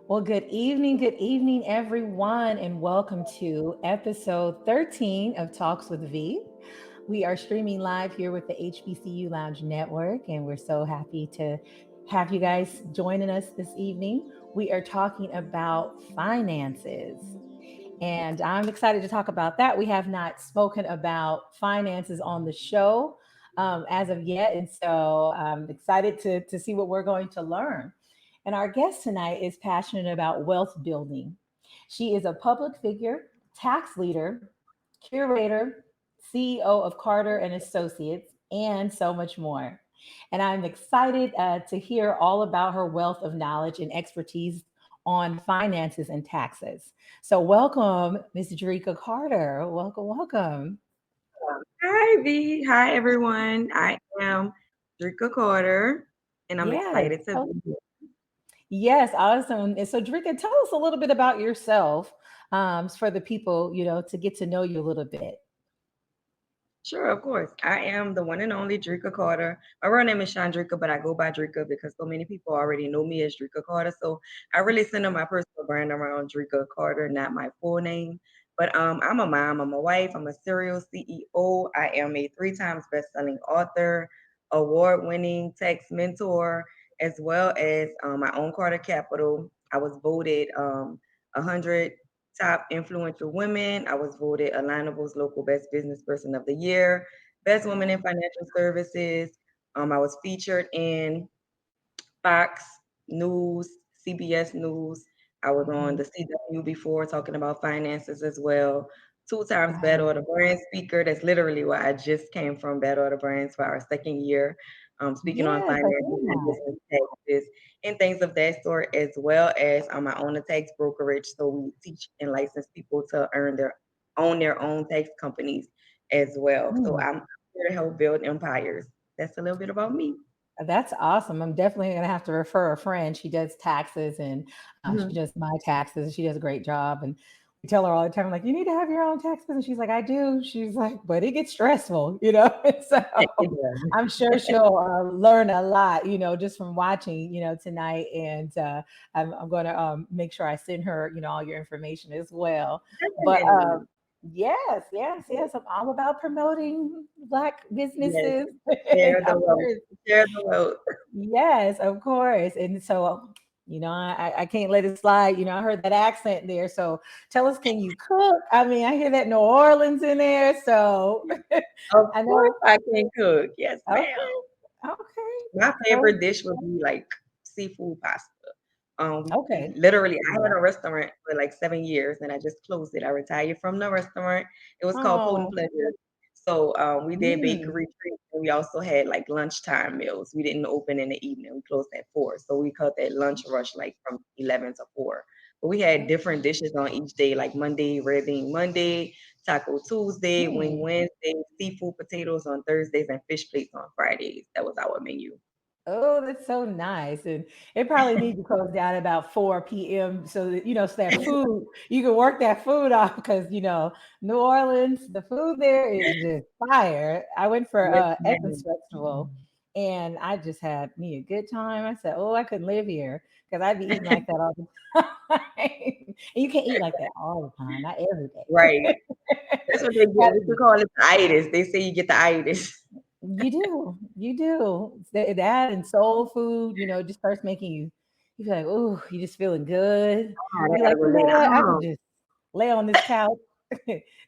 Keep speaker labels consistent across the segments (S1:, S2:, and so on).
S1: Well, good evening, everyone, and welcome to episode 13 of Talks with V. We are streaming live here with the HBCU Lounge Network, and we're so happy to have you guys joining us this evening. We are talking about finances, and I'm excited to talk about that. We have not spoken about finances on the show as of yet, and so I'm excited to see what we're going to learn. And our guest tonight is passionate about wealth building. She is a public figure, tax leader, curator, CEO of Carter and Associates, and so much more. And I'm excited to hear all about her wealth of knowledge and expertise on finances and taxes. So, welcome, Ms. Dricka Carter. Welcome, welcome.
S2: Hi, V. Hi, everyone. I am Dricka Carter, and I'm
S1: Yes.
S2: excited to be here.
S1: Yes, awesome. And so, Dricka, tell us a little bit about yourself for the people, to get to know you a little bit.
S2: Sure, of course. I am the one and only Dricka Carter. My real name is Shondricka, but I go by Dricka because so many people already know me as Dricka Carter. So I really center my personal brand around Dricka Carter, not my full name. But I'm a mom, I'm a wife, I'm a serial CEO. I am a three times best-selling author, award-winning tax mentor, as well as my own Carter Capital. I was voted 100 top influential women. I was voted Alignables Local Best Business Person of the Year, Best Woman in Financial Services. I was featured in Fox News, CBS News. I was on
S1: Mhm.
S2: the CW before talking about finances as well. Two times Bad
S1: Wow.
S2: Order Brand speaker. That's literally where I just came from, Bad Order Brands for our second year, speaking on
S1: Yes, I
S2: finances
S1: did
S2: and
S1: not.
S2: business taxes and things of that sort, as well as I own a tax brokerage. So we teach and license people to own their own tax companies as well. So
S1: Mm,
S2: I'm here to help build empires. That's a little bit about me.
S1: that's awesome. I'm definitely going to have to refer a friend. She does taxes and she
S2: Mhm.
S1: does my taxes. She does a great job. And we tell her all the time, like, you need to have your own taxes. And she's like, I do. She's like, but it gets stressful, so
S2: It does.
S1: I'm sure she'll learn a lot, just from watching, tonight. And I'm going to make sure I send her, all your information as well. But
S2: Definitely.
S1: yes, yes, yes. I'm all about promoting Black
S2: Yes.
S1: businesses.
S2: Share the
S1: Of
S2: wealth.
S1: course.
S2: Share the wealth.
S1: Yes, of course. And so, I can't let it slide. I heard that accent there. So tell us, can you cook? I mean, I hear that New Orleans in there. So
S2: Of
S1: I
S2: course
S1: know.
S2: I can cook. Yes, ma'am.
S1: Okay. Okay.
S2: My
S1: So,
S2: favorite dish would be like seafood pasta. We
S1: okay.
S2: literally, I had
S1: Yeah.
S2: a restaurant for like 7 years and I just closed it. I retired from the restaurant. It was called Food and
S1: Oh,
S2: Pleasure. So we did
S1: mm,
S2: bakery treats and we also had like lunchtime meals. We didn't open in the evening. We closed at 4. So we called that lunch rush like from 11 to 4. But we had different dishes on each day, like Monday, red bean Monday, Taco Tuesday, Wing
S1: mm.
S2: Wednesday, seafood potatoes on Thursdays, and fish plates on Fridays. That was our menu.
S1: Oh, that's so nice. And it probably needs to close down about 4 p.m. so that, so that food, you can work that food off because, New Orleans, the food there is just fire. I went for
S2: Yes,
S1: Essence
S2: ma'am.
S1: Festival and I just had me a good time. I said, oh, I couldn't live here because I'd be eating like that all the time. And you can't eat like that all the time, not every
S2: Right.
S1: day.
S2: That's what they get.
S1: Gotta
S2: What you call it, the itis. They say you get the itis.
S1: You do. You do. That and soul food, just starts making you feel like, oh, you just feeling good.
S2: Oh, they
S1: You
S2: gotta
S1: like,
S2: go lay
S1: I could
S2: down.
S1: just lay on this couch,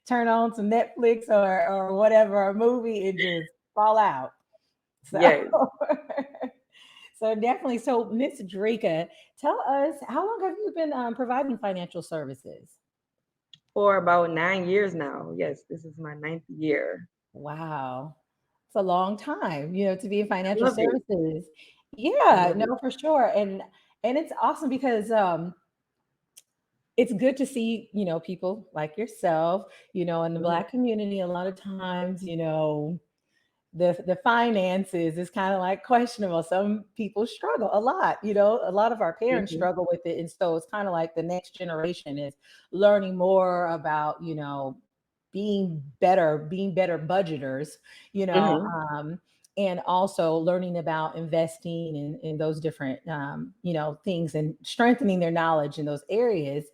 S1: turn on some Netflix or whatever, a movie, and just fall out. So
S2: Yes.
S1: so definitely. So Miss Drika, tell us, how long have you been providing financial services?
S2: For about 9 years now. Yes, this is my ninth year.
S1: Wow. It's a long time, to be in
S2: I
S1: financial
S2: love it.
S1: services.
S2: I
S1: Yeah,
S2: love it.
S1: no, for sure. And it's awesome because it's good to see, people like yourself, in the
S2: Mhm.
S1: Black community. A lot of times, the finances is kind of like questionable. Some people struggle a lot, a lot of our parents
S2: Mhm.
S1: struggle with it. And so it's kind of like the next generation is learning more about, being better budgeters, you know,
S2: Mhm.
S1: um, and also learning about investing in those different things, and strengthening their knowledge in those areas.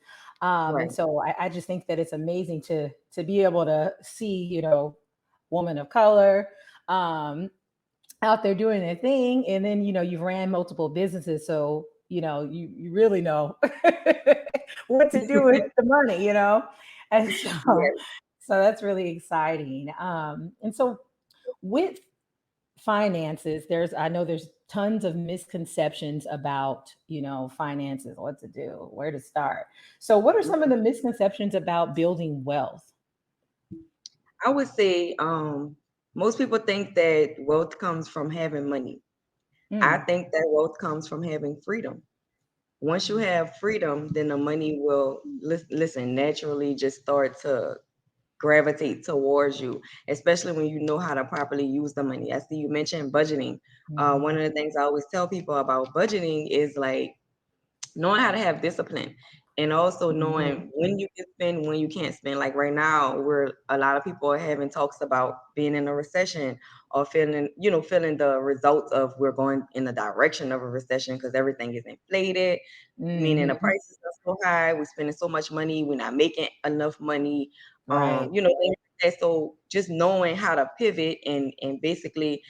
S1: And
S2: Right.
S1: so I just think that it's amazing to be able to see, woman of color, um, out there doing their thing. And then, you've ran multiple businesses. So, you really know what to do with the money. And so,
S2: Yes.
S1: so that's really exciting. And so with finances, I know there's tons of misconceptions about, finances, what to do, where to start. So what are some of the misconceptions about building wealth?
S2: I would say most people think that wealth comes from having money. I
S1: Mm,
S2: think that wealth comes from having freedom. Once you have freedom, then the money will listen naturally just start to gravitate towards you, especially when you know how to properly use the money. I see you mentioned budgeting. One
S1: mhm,
S2: of the things I always tell people about budgeting is like knowing how to have discipline and also
S1: mhm,
S2: knowing when you can spend, when you can't spend. Like right now, where a lot of people are having talks about being in a recession or feeling the results of we're going in the direction of a recession because everything is inflated, meaning the
S1: mhm.
S2: prices are so high, we're spending so much money, we're not making enough money,
S1: Right.
S2: things like that. So just knowing how to pivot and basically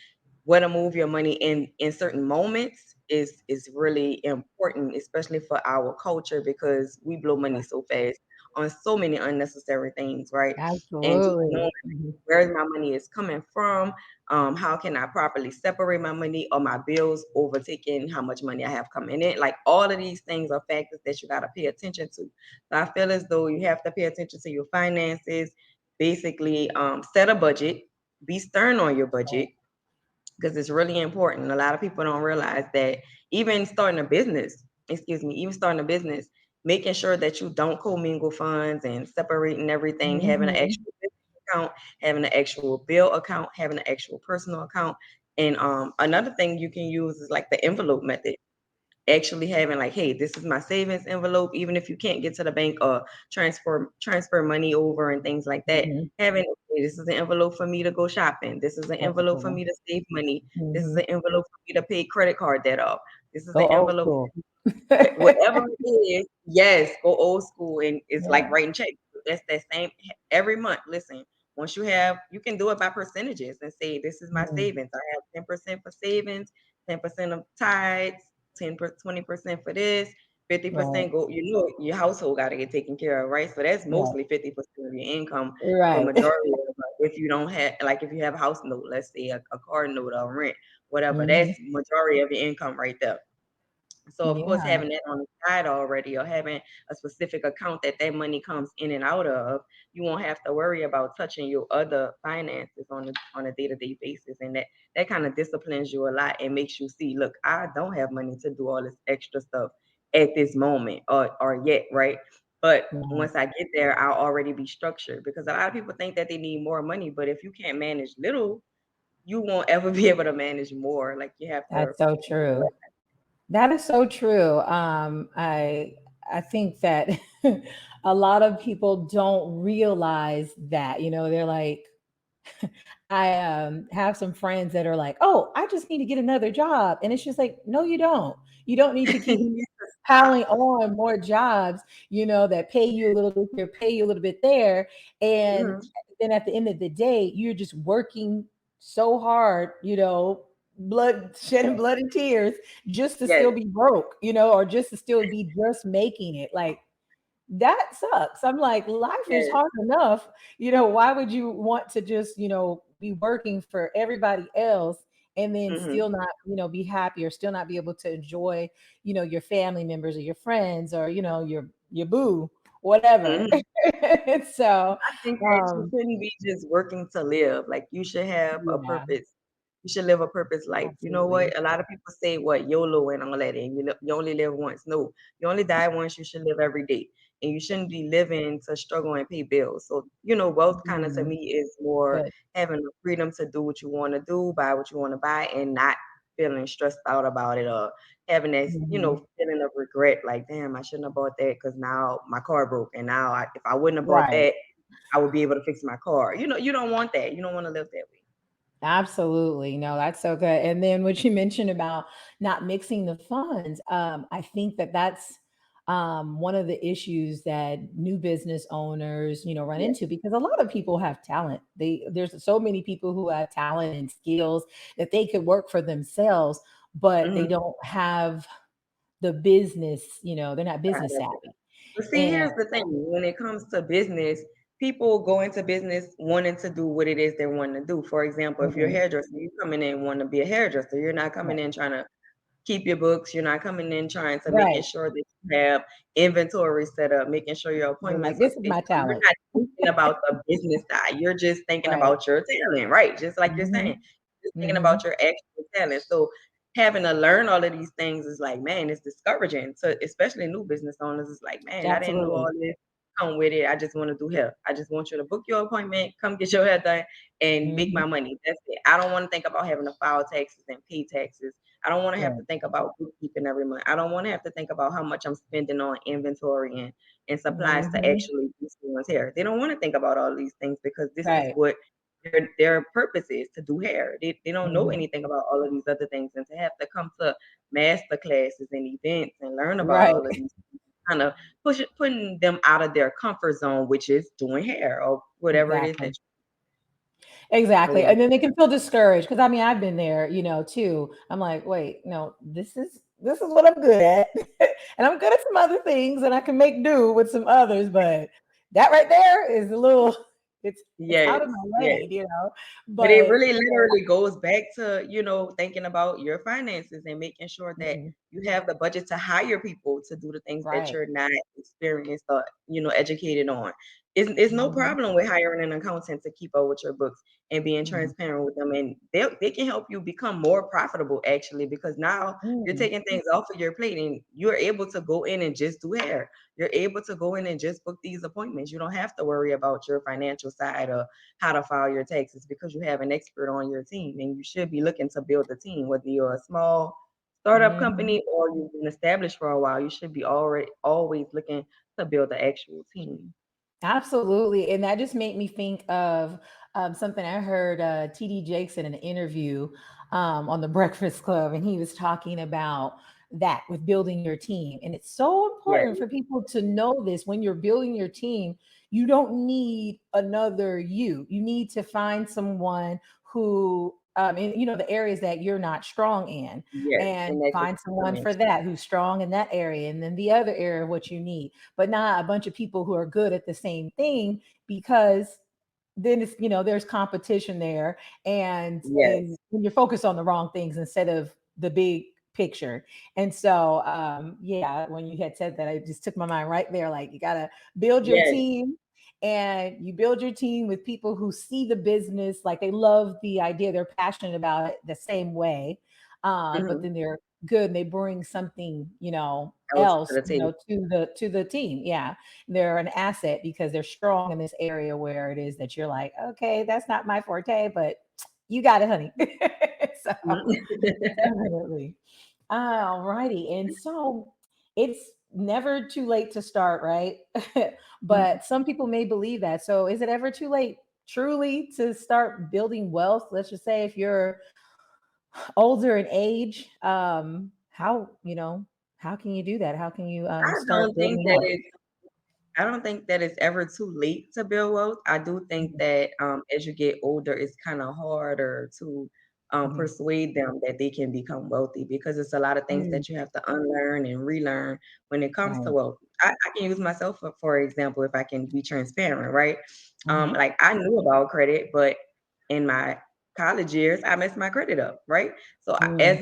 S2: where to move your money in certain moments is really important, especially for our culture because we blow money so fast on so many unnecessary things, right? And just knowing
S1: Absolutely. Mhm.
S2: where my money is coming from, how can I properly separate my money or my bills overtaking how much money I have coming in? Like all of these things are factors that you got to pay attention to. So I feel as though you have to pay attention to your finances, basically set a budget, be stern on your budget because it's really important. A lot of people don't realize that even starting a business, even starting a business, making sure that you don't commingle funds and separating everything, having an
S1: Mhm.
S2: actual business account, having an actual bill account, having an actual personal account. And another thing you can use is like the envelope method, actually having like, hey, this is my savings envelope, even if you can't get to the bank or transfer money over and things like that.
S1: Mhm.
S2: Having, okay, this is an envelope for me to go shopping. This is an
S1: That's a
S2: envelope
S1: good
S2: for
S1: one.
S2: me to save money. This is
S1: Mhm.
S2: an envelope for me to pay credit card debt off. This is
S1: Go
S2: an
S1: old
S2: envelope,
S1: school.
S2: whatever it is. Yes, go old school, and it's like
S1: Yeah.
S2: writing checks. That's that same every month. Listen, once you can do it by percentages and say, this is my
S1: Mhm.
S2: savings. I have 10% for savings, 10% of tithes, 20% for this,
S1: Right.
S2: 50% go. Your household got to get taken care of, right? So that's
S1: Right.
S2: mostly 50% of your income for
S1: Right.
S2: majority of it. If you don't have, like, if you have a house note, let's say a car note or rent, whatever, that's
S1: Mhm.
S2: majority of your income right there. So of course,
S1: Yeah.
S2: having that on the side already, or having a specific account that money comes in and out of, you won't have to worry about touching your other finances on a day to day basis, and that kind of disciplines you a lot and makes you see, look, I don't have money to do all this extra stuff at this moment or yet, right? But
S1: Right.
S2: once I get there, I'll already be structured because a lot of people think that they need more money, but if you can't manage little, you won't ever be able to manage more. Like you have to.
S1: That's so true. That is so true. I think that a lot of people don't realize that. They're like, I have some friends that are like, "Oh, I just need to get another job," and it's just like, no, you don't. You don't need to keep
S2: You need to stop.
S1: piling on more jobs, that pay you a little bit here, pay you a little bit there, and
S2: Mhm.
S1: then at the end of the day, you're just working so hard, blood shedding blood and tears just to still
S2: Yes.
S1: be broke, or just to still be just making it. Like, that sucks. I'm like, life is
S2: Yes.
S1: hard enough. Why would you want to just, be working for everybody else and then still
S2: Mhm.
S1: not, be happy, or still not be able to enjoy, your family members or your friends, or, your boo, whatever.
S2: Mhm.
S1: So,
S2: I think that you
S1: um,
S2: shouldn't be just working to live. Like you should have a
S1: yeah,
S2: purpose. You should live a purpose life. You know
S1: absolutely.
S2: what? A lot of people say what YOLO and all that, and you only live once. No, you only die once. You should live every day, and you shouldn't be living to struggle and pay bills. So wealth kind of to
S1: Mm,
S2: me is more
S1: good.
S2: having the freedom to do what you want to do, buy what you want to buy, and not feeling stressed out about it or having this
S1: Mhm.
S2: feeling of regret. Like, damn, I shouldn't have bought that because now my car broke, and now if I wouldn't have bought
S1: Right.
S2: that, I would be able to fix my car. You don't want that. You don't want to live that way.
S1: Absolutely. No, that's so good. And then what you mentioned about not mixing the funds, I think that that's one of the issues that new business owners, run
S2: Yeah.
S1: into because a lot of people have talent. There's so many people who have talent and skills that they could work for themselves, but they
S2: Hmm.
S1: don't have the business, they're not business savvy.
S2: But see,
S1: And
S2: here's the thing. When it comes to business, people go into business wanting to do what it is they want to do. For example, if you're a
S1: Mhm,
S2: hairdresser, you coming in want to be a hairdresser. You're not coming
S1: right,
S2: in trying to keep your books. You're not coming in trying to making
S1: right.
S2: sure that you have inventory set up, making sure your
S1: You're like,
S2: appointments are
S1: this is my
S2: scheduled. You're
S1: talent.
S2: not thinking about the business side. You're just thinking
S1: Right.
S2: about your talent, right? Just like you're saying,
S1: Hmm.
S2: just thinking
S1: Hmm.
S2: about your actual talent. So having to learn all of these things is like, man, it's discouraging. So especially new business owners, it's like, man, I didn't know all
S1: Absolutely.
S2: this. Come with it. I just want to do hair. I just want you to book your appointment, come get your hair done, and make my
S1: Hmm.
S2: money. That's it. I don't want to think about having to file taxes and pay taxes. I don't want to have to
S1: Right.
S2: think about bookkeeping every month. I don't want to have to think about how much I'm spending on inventory and supplies to
S1: Hmm.
S2: actually do someone's hair. They don't want to think about all these things because this is
S1: Right.
S2: what their purpose is to do hair. They don't know
S1: Hmm.
S2: anything about all of these other things, and to have to come to master classes and events and learn about
S1: Right.
S2: all of these kind of putting them out of their comfort zone, which is doing hair or whatever it is that
S1: Exactly.
S2: so
S1: Exactly.
S2: yeah.
S1: And then they can feel discouraged because I mean I've been there, too. I'm like, wait, no, this is what I'm good at. And I'm good at some other things and I can make do with some others, but that right there is a little it's
S2: Yes,
S1: out of my
S2: yes.
S1: lane.
S2: But it
S1: But
S2: really literally goes back to, thinking about your finances and making sure that
S1: mhm,
S2: you have the budget to hire people to do the things that
S1: right.
S2: you're not experienced or, educated on. It's no
S1: Hmm.
S2: problem with hiring an accountant to keep up with your books and being
S1: Hmm.
S2: transparent with them. And they can help you become more profitable actually, because now you're
S1: Mm.
S2: taking things off of your plate and you're able to go in and just do hair. You're able to go in and just book these appointments. You don't have to worry about your financial side or how to file your taxes because you have an expert on your team, and you should be looking to build a team, whether you're a small startup
S1: Mhm.
S2: company or you've been established for a while. You should be already always looking to build the actual team.
S1: Absolutely. And that just made me think of something I heard TD Jakes in an interview on the Breakfast Club, and he was talking about that with building your team. And it's so
S2: Yeah,
S1: important for people to know this when you're building your team. You don't need another you. You need to find someone who, in the areas that you're not strong in,
S2: yes,
S1: and
S2: and that can
S1: find someone for
S2: complement
S1: that who's strong in that area, and then the other area what you need, but not a bunch of people who are good at the same thing because then it's there's competition there, and
S2: you. Yes,
S1: when you're focused on the wrong things instead of the big picture. And so yeah, when you had said that, I just took my mind right there, like you got to build your
S2: yes,
S1: team, and you build your team with people who see the business, like they love the idea, they're passionate about it the same way, but
S2: mhm,
S1: then they're good and they bring something
S2: else to
S1: else
S2: the table.
S1: to the team. Yeah, they're an asset because they're strong in this area where it is that you're like, okay, that's not my forte, but you got it, honey. So
S2: Mhm.
S1: definitely. All righty. And so it's never too late to start, right? But some people may believe that. So is it ever too late truly to start building wealth? Let's just say if you're older in age, how can you do that? How can you
S2: I
S1: start
S2: don't think
S1: building
S2: that
S1: wealth?
S2: it's I don't think that it's ever too late to build wealth. I do think
S1: Mhm,
S2: that as you get older, it's kind of harder to
S1: mhm,
S2: persuade them that they can become wealthy because it's a lot of things
S1: mm,
S2: that you have to unlearn and relearn when it comes to
S1: right.
S2: wealth. I can use myself for example, if I can be transparent, right?
S1: Mhm,
S2: Like I knew about credit, but in my college years, I messed my credit up, right? So
S1: mm,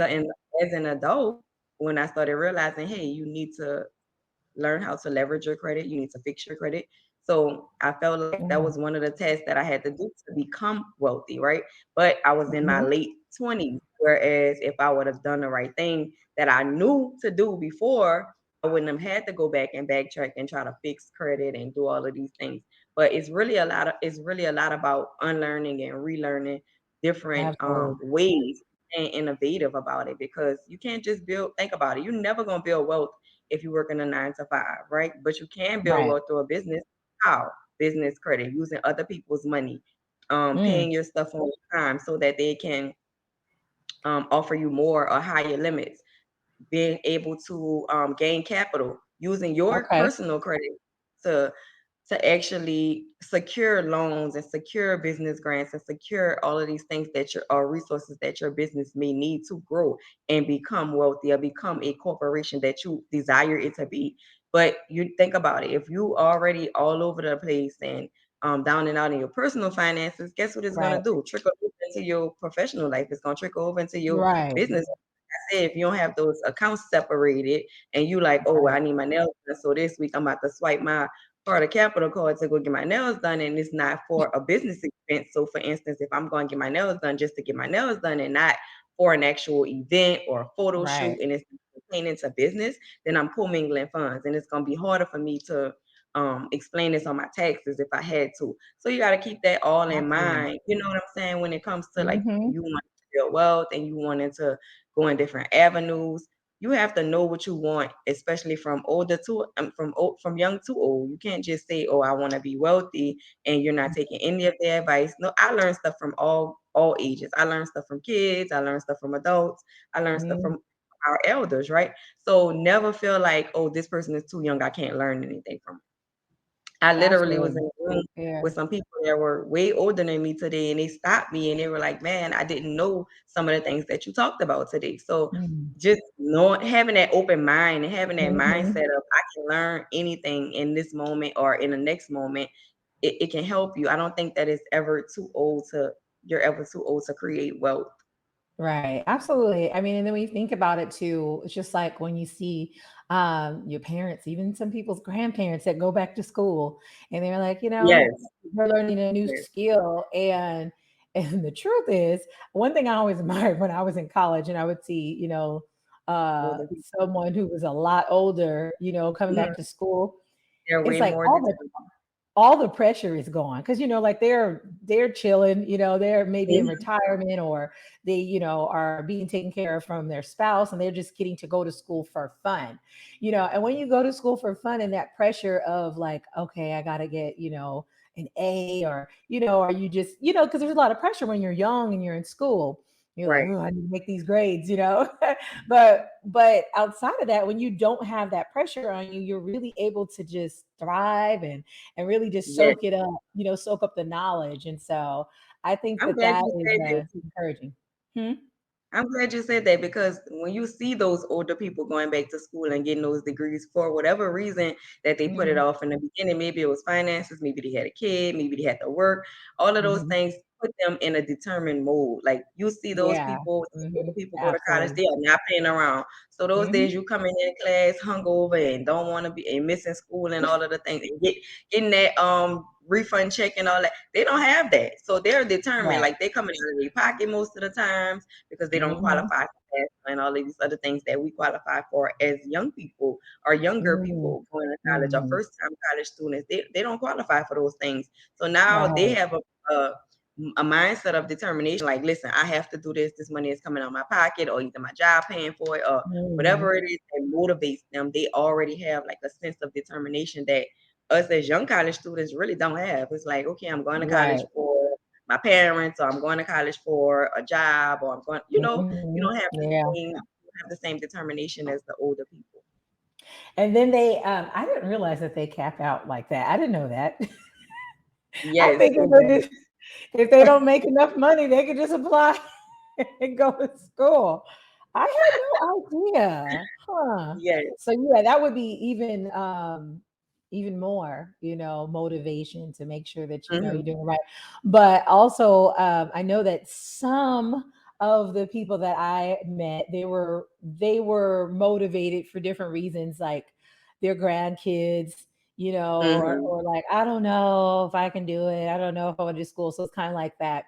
S2: as an adult, when I started realizing, hey, you need to learn how to leverage your credit. You need to fix your credit. So I felt like that
S1: mm,
S2: was one of the tests that I had to do to become wealthy, right? But I was in my
S1: mhm,
S2: late 20s. Whereas if I would have done the right thing that I knew to do before, I wouldn't have had to go back and backtrack and try to fix credit and do all of these things. But it's really a lot about unlearning and relearning different
S1: absolutely.
S2: ways and innovative about it because you can't just think about it. You're never gonna build wealth if you work in a 9 to 5, right? But you can build
S1: Right.
S2: wealth through a business. How? Business credit, using other people's money,
S1: Mm,
S2: paying your stuff on time so that they can offer you more or higher limits, being able to gain capital using your
S1: okay.
S2: personal credit to actually secure loans and secure business grants and secure all of these things that your or resources that your business may need to grow and become wealthy or become a corporation that you desire it to be. But you think about it, if you already all over the place and down and out in your personal finances, guess what it's gonna
S1: Right.
S2: do? Trickle over into your professional life. It's gonna trickle over into your
S1: Right.
S2: business. Say if you don't have those accounts separated and you like, oh, I
S1: Right.
S2: need my nails done, so this week I'm about to swipe my part of capital card to go get my nails done, and it's not for a business expense. So for instance, if I'm going to get my nails done just to get my nails done and not for an actual event or a photo shoot
S1: Right.
S2: and it's pertaining to business, then I'm commingling funds and it's going to be harder for me to explain this on my taxes if I had to. So you got to keep that all in
S1: Absolutely.
S2: mind. You know what I'm saying? When it comes to like
S1: Mm-hmm.
S2: you want to build wealth and you wanting to go in different avenues, you have to know what you want, especially from older to from young to old. You can't just say, "Oh, I want to be wealthy," and you're not taking any of their advice. No, I learned stuff from all ages. I learned stuff from kids. I learned stuff from adults. I learned stuff
S1: Mm,
S2: from our elders, right? So never feel like, "Oh, this person is too young. I can't learn anything from." I literally was
S1: absolutely.
S2: in a room
S1: Yeah.
S2: with some people that were way older than me today, and they stopped me and they were like, "Man, I didn't know some of the things that you talked about today." So
S1: Mm.
S2: just knowing, having that open mind and having that
S1: Mm-hmm.
S2: mindset of I can learn anything in this moment or in the next moment, it can help you. I don't think that it's ever too old to you're ever too old to create wealth.
S1: Right. Absolutely. I mean, and then when you think about it too, it's just like when you see your parents, even some people's grandparents that go back to school and they're like,
S2: Yes.
S1: they're learning a new
S2: Yes.
S1: skill. And the truth is, one thing I always admired when I was in college and I would see,
S2: Older people.
S1: someone who was a lot older, coming back
S2: Mhm.
S1: to school,
S2: They're
S1: it's
S2: way
S1: like
S2: more determined.
S1: all the pressure is gone because like they're chilling, they're maybe in
S2: Mhm.
S1: retirement or they are being taken care of from their spouse and they're just getting to go to school for fun. And when you go to school for fun and that pressure of like, okay, I got to get an A, or or you just because there's a lot of pressure when you're young and you're in school. You're like,
S2: Right.
S1: oh, I need to make these grades. But outside of that, when you don't have that pressure on you, you're really able to just thrive and really just
S2: Yes.
S1: soak it up, soak up the knowledge. And so I think
S2: I'm
S1: that
S2: glad
S1: that
S2: you
S1: is
S2: said that.
S1: encouraging. Hmm?
S2: I'm glad you said that because when you see those older people going back to school and getting those degrees for whatever reason that they put it
S1: Hmm.
S2: off in the beginning, maybe it was finances, maybe they had a kid, maybe they had to work, all of those
S1: Hmm.
S2: things put them in a determined mode. Like you see those
S1: Yeah.
S2: people, those
S1: Hmm.
S2: older people go to college,
S1: Absolutely.
S2: they are not playing around. So those
S1: Hmm.
S2: days you coming in class hungover and don't want to be and missing school and all of the things and getting that refund check and all that. They don't have that. So they're determined.
S1: Right.
S2: Like they coming out of their pocket most of the time because they don't
S1: Hmm.
S2: qualify for that and all of these other things that we qualify for as young people or younger
S1: Hmm.
S2: people going to college or
S1: Hmm.
S2: first time college students. They don't qualify for those things. So now they
S1: Right.
S2: have a mindset of determination like, listen, I have to do this. This money is coming out of my pocket or either my job paying for it or
S1: Hmm.
S2: whatever it is that motivates them. They already have like a sense of determination that us as young college students really don't have. It's like, okay, I'm going to college
S1: Right.
S2: for my parents, or I'm going to college for a job, or I'm going, you
S1: Hmm.
S2: don't have the
S1: Yeah.
S2: same determination as the older people.
S1: And then I didn't realize that they cap out like that. I didn't know that. I
S2: Yes,
S1: think if they don't make enough money, they can just apply and go to school. I had no idea. Huh.
S2: yes,
S1: So yeah, that would be even more, motivation to make sure that you're
S2: hmm
S1: doing it right. But also I know that some of the people that I met, they were motivated for different reasons, like their grandkids,
S2: hmm
S1: or like, I don't know if I can do it. I don't know if I want to do school. So it's kind of like that.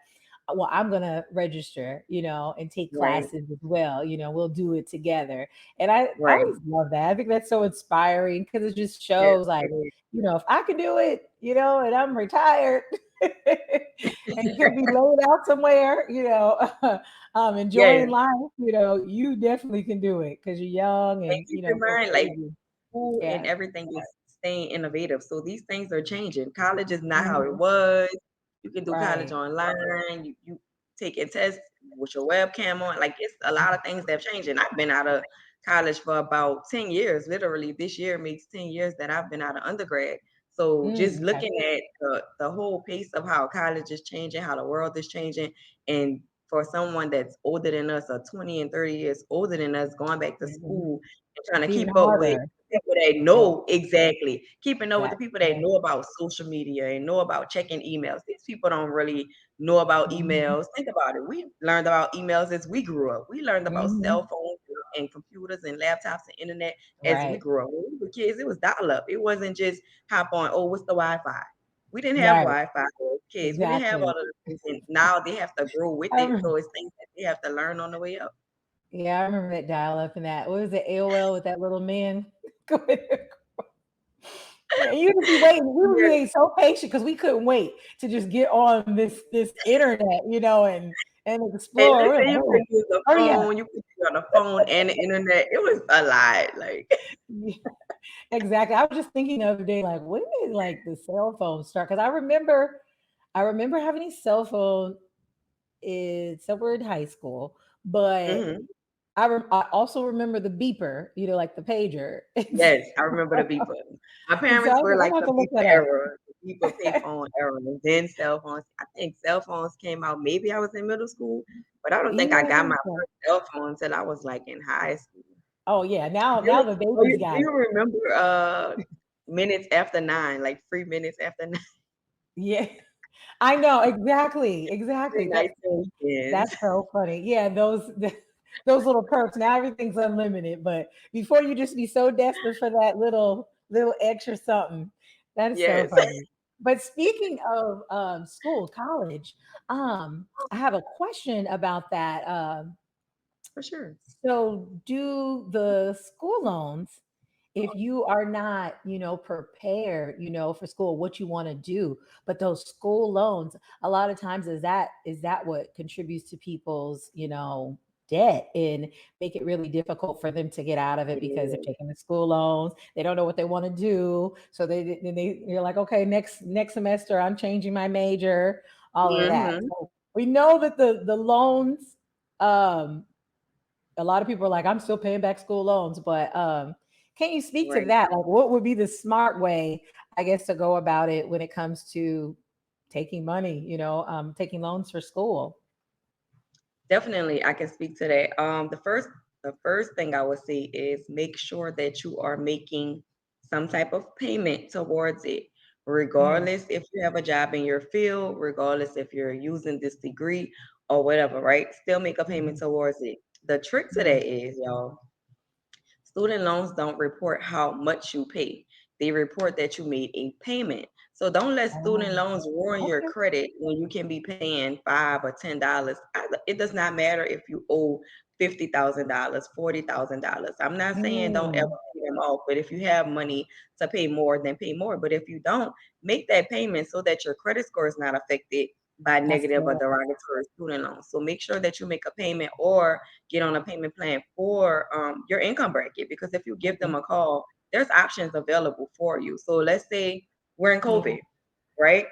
S1: Well, I'm gonna register, and take
S2: right,
S1: classes as well. We'll do it together. And I
S2: right.
S1: always love that. I think that's so inspiring because it just
S2: Yes,
S1: shows like,
S2: it is.
S1: if I can do it, and I'm retired and could be laid out somewhere, enjoying
S2: Yes,
S1: life, you definitely can do it because you're young
S2: and
S1: and
S2: keep in
S1: feel
S2: mind, like
S1: free.
S2: food and
S1: Yeah.
S2: everything is staying innovative. So these things are changing. College is not how it
S1: Mhm.
S2: was. You can do college
S1: Right.
S2: online. You taking tests with your webcam on. Like it's a lot of things that have changed. And I've been out of college for about 10 years. Literally, this year makes 10 years that I've been out of undergrad. So just
S1: Okay.
S2: looking at the whole pace of how college is changing, how the world is changing, and for someone that's older than us, or 20 and 30 years older than us, going back to
S1: Mhm.
S2: school and trying to
S1: It's even
S2: keep up with
S1: harder.
S2: people that
S1: Yeah.
S2: know exactly, keeping up with the
S1: That's
S2: people that
S1: right.
S2: know about social media and know about checking emails. These people don't really know about
S1: Mhm.
S2: emails. Think about it. We learned about emails as we grew up. We learned about cell
S1: Mhm.
S2: phones and computers and laptops and internet as we
S1: Right.
S2: grew up. When we were kids, it was dial up. It wasn't just hop on, oh, what's the Wi-Fi? We didn't have
S1: Right.
S2: Wi-Fi as kids. We didn't have all
S1: Exactly.
S2: of the things. And now they have to grow with
S1: I
S2: it.
S1: remember,
S2: So it's things that they have to learn on the way up.
S1: yeah, I remember that dial up and that. What was it? AOL with that little man. Go ahead. Yeah, you would be waiting. We would be
S2: Yeah.
S1: waiting so patient because we couldn't wait to just get on this internet, and
S2: And
S1: explore. We're
S2: listen,
S1: like,
S2: you
S1: oh,
S2: could use the
S1: hurry up.
S2: phone, you could be on the phone and the internet. It was a lot. Like
S1: Yeah, exactly. I was just thinking the other day, like, when did like the cell phone start? Because I remember having a cell phone in somewhere in high school, but
S2: mhm.
S1: I also remember the beeper, like the pager.
S2: Yes, I remember the beeper. My
S1: And so
S2: parents
S1: I was
S2: were
S1: like, I'm
S2: like
S1: gonna have
S2: the
S1: to look
S2: beeper
S1: that up.
S2: era, the beeper payphone era, and then cell phones. I think cell phones came out maybe I was in middle school, but I don't think I got
S1: Yeah.
S2: my first cell phone until I was like in high school.
S1: Oh yeah. Now
S2: Really?
S1: the
S2: Oh,
S1: babies
S2: do
S1: got
S2: you
S1: it.
S2: remember minutes after nine, like 3 minutes after nine,
S1: Yeah. I know exactly, exactly.
S2: midnight
S1: That's
S2: tokens?
S1: so funny. Yeah, those little perks. Now everything's unlimited, but before you just be so desperate for that little extra something. That is so
S2: Yes,
S1: funny. But speaking of school, college, I have a question about that.
S2: for sure.
S1: So, do the school loans, if you are not, prepared, for school, what you want to do, but those school loans, a lot of times is that what contributes to people's, debt and make it really difficult for them to get out of it because they're
S2: Yeah.
S1: taking the school loans, they don't know what they want to do, so they're like, okay, next semester I'm changing my major, all of that.
S2: Mhm.
S1: So we know that the loans, um a lot of people are like, I'm still paying back school loans, but can you speak to
S2: Right.
S1: that? Like, what would be the smart way, I guess, to go about it when it comes to taking money, taking loans for school?
S2: Definitely, I can speak to that. The first thing I would say is make sure that you are making some type of payment towards it,
S1: Mm,
S2: regardless if you have a job in your field, regardless if you're using this degree or whatever, right? Still make a payment
S1: mhm,
S2: towards it. The trick to
S1: mm.
S2: that is, y'all, student loans don't report how much you pay. They report that you made a payment. So don't let student
S1: Oh,
S2: loans ruin your
S1: okay.
S2: credit when you can be paying $5 or $10. It does not matter if you owe $50,000, $40,000. I'm not saying don't ever
S1: Mm,
S2: pay them off, but if you have money to pay more, then pay more. But if you don't, make that payment so that your credit score is not affected by
S1: that's
S2: negative or
S1: good.
S2: derogatory student loans. So make sure that you make a payment or get on a payment plan for your income bracket, because if you give them
S1: Mhm.
S2: a call, there's options available for you. So let's say we're in
S1: Yeah.
S2: COVID, right?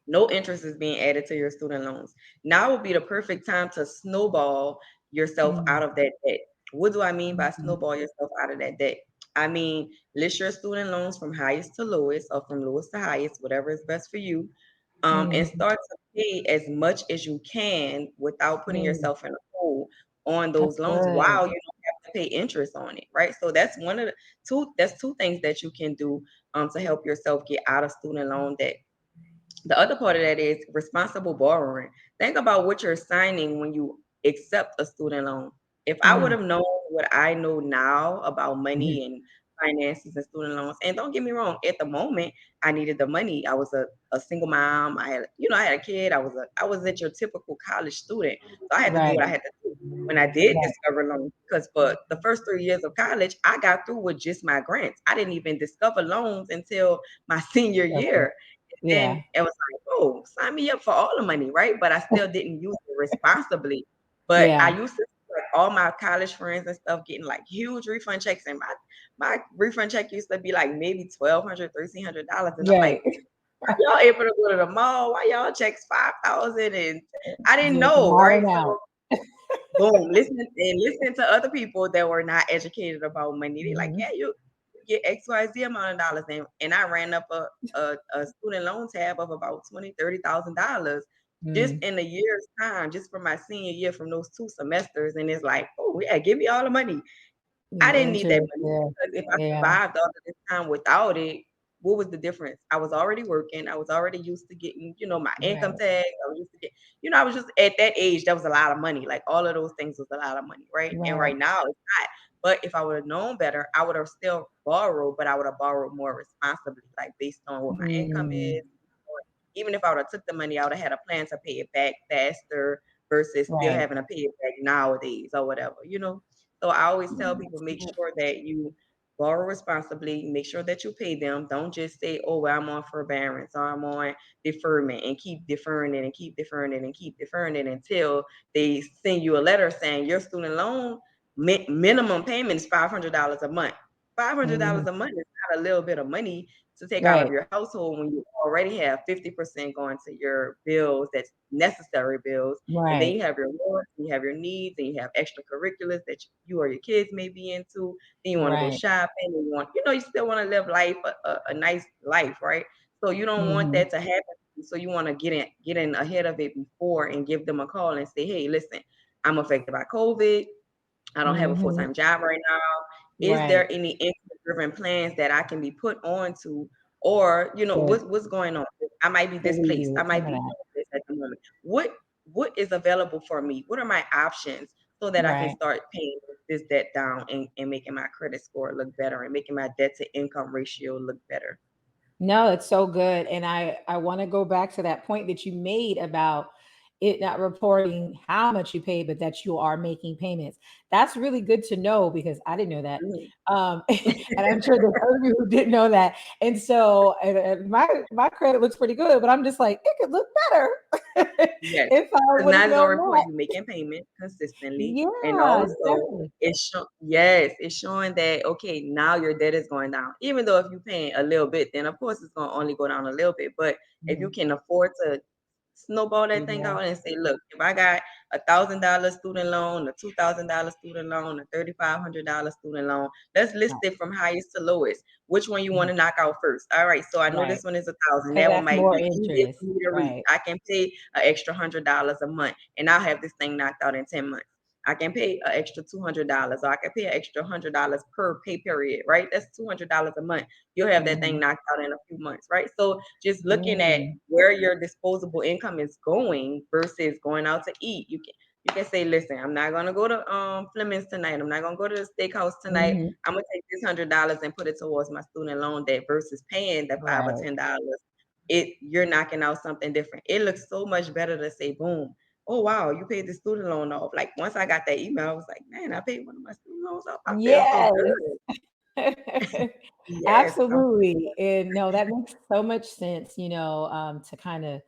S2: No interest is being added to your student loans. Now would be the perfect time to snowball yourself
S1: Mm,
S2: out of that debt. What do I mean by
S1: mhm,
S2: snowball yourself out of that debt? I mean, list your student loans from highest to lowest or from lowest to highest, whatever is best for you, and
S1: mhm,
S2: start to pay as much as you can without putting
S1: mm.
S2: yourself in a hole on
S1: That's
S2: those loans
S1: good.
S2: while you don't have to pay interest on it, right? So that's one of the that's two things that you can do to help yourself get out of student loan debt. The other part of that is responsible borrowing. Think about what you're signing when you accept a student loan. If I would
S1: Mm,
S2: have known what I know now about
S1: mhm.
S2: money and finances and student loans, and don't get me wrong, at the moment I needed the money. I was a single mom. I had a kid. I was at your typical college student. So I had to do
S1: Right,
S2: what I had to do. When I did
S1: right.
S2: discover loans, because for the first 3 years of college, I got through with just my grants. I didn't even discover loans until my senior
S1: Okay.
S2: year.
S1: Yeah,
S2: Then it was like, "Oh, sign me up for all the money," right? But I still didn't use it responsibly. But I
S1: yeah,
S2: used to see, like, all my college friends and stuff getting, like, huge refund checks, and my refund check used to be, like, maybe $1,200, $1,300, and I'm like,
S1: right.
S2: y'all able to go to the mall? Why y'all checks 5,000? And I didn't
S1: Just
S2: know,
S1: out
S2: right?
S1: and
S2: So
S1: out.
S2: boom, listen to other people that were not educated about money. They like,
S1: Hmm.
S2: yeah, you get XYZ amount of dollars. And I ran up a student loan tab of about $20,000, 30,000 just
S1: Mm.
S2: in a year's time, just for my senior year from those 2 semesters. And it's like, oh yeah, give me all the money. I
S1: The
S2: didn't need that
S1: interest,
S2: money
S1: yeah,
S2: because if I
S1: yeah,
S2: survived all of this time without it, what was the difference? I was already working. I was already used to getting, my income
S1: right.
S2: tax. I was used to get, I was just at that age, that was a lot of money. Like all of those things was a lot of money, right? And
S1: Right.
S2: right now it's not. But if I would have known better, I would have still borrowed, but I would have borrowed more responsibly, like based on what my income
S1: Mm.
S2: is. Or even if I would have took the money, I would have had a plan to pay it back faster versus still
S1: Right.
S2: having to pay it back nowadays or whatever. So I always tell
S1: Mm,
S2: people,
S1: that's
S2: make
S1: good.
S2: sure that you borrow responsibly, make sure that you pay them. Don't just say, oh, well, I'm on forbearance or I'm on deferment and keep deferring it and keep deferring it and keep deferring it until they send you a letter saying your student loan minimum payment is $500 a month. $500
S1: Mhm.
S2: a month is not a little bit of money to take out of
S1: Right.
S2: your household when you already have 50% going to your bills, that's necessary bills. And then
S1: Right.
S2: you have your wants, and you have your needs, and you have extracurriculars that you or your kids may be into. Then you want to go
S1: Right.
S2: shopping, and you still want to live life, a nice life, right? So you don't want
S1: Mhm.
S2: that to happen. So you want to get in ahead of it before and give them a call and say, hey, listen, I'm affected by COVID. I don't have a
S1: Mhm.
S2: full-time job right now. Is
S1: Right.
S2: there any income-driven plans that I can be put on to? Or,
S1: To
S2: what's going on? I might be displaced. I
S1: alleviate some
S2: might
S1: of
S2: be
S1: that.
S2: homeless at the moment. What is available for me? What are my options so that I can
S1: Right.
S2: start paying this debt down and making my credit score look better and making my debt to income ratio look better?
S1: No, it's so good. And I want to go back to that point that you made about it not reporting how much you pay, but that you are making payments. That's really good to know because I didn't know that.
S2: Mhm.
S1: And I'm sure there's other people who didn't know that. And so and my credit looks pretty good, but I'm just like, it could look better
S2: Yes,
S1: if I
S2: because
S1: would
S2: now
S1: have
S2: it's gonna
S1: known
S2: report
S1: that.
S2: you making payments consistently, and
S1: Yeah,
S2: also
S1: exactly.
S2: it's showing that, okay, now your debt is going down. Even though if you're paying a little bit, then of course it's gonna only go down a little bit. But if you
S1: Mhm.
S2: can afford to snowball that thing
S1: Yeah.
S2: out and say, look, if I got $1,000 student loan, a $2,000 student loan, a $3,500 student loan, let's list
S1: Right.
S2: it from highest to lowest. Which one you want
S1: Mhm.
S2: to knock out first? All right, so I know
S1: Right.
S2: this one is 1,000.
S1: Because
S2: That one
S1: that's
S2: might
S1: more
S2: be easier
S1: interest.
S2: for me to reach.
S1: Right.
S2: I can pay an extra $100 a month, and I'll have this thing knocked out in 10 months. I can pay an extra $200, or I can pay an extra $100 per pay period, right? That's $200 a month. You'll have that thing
S1: Mhm.
S2: knocked out in a few months, right? So just looking at
S1: Mm.
S2: where your disposable income is going versus going out to eat. You can say, listen, I'm not gonna go to Fleming's tonight. I'm not gonna go to the steakhouse tonight.
S1: Mhm.
S2: I'm gonna take this $100 and put it towards my student loan debt versus paying the
S1: Right.
S2: $5 or $10. You're knocking out something different. It looks so much better to say, boom, oh wow, you paid the student loan off. Like once I got that email, I was like, man, I paid one of my student loans off. I feel so
S1: Yes.
S2: good. Yes, I'm
S1: Absolutely. And no, that makes so much sense, to kind of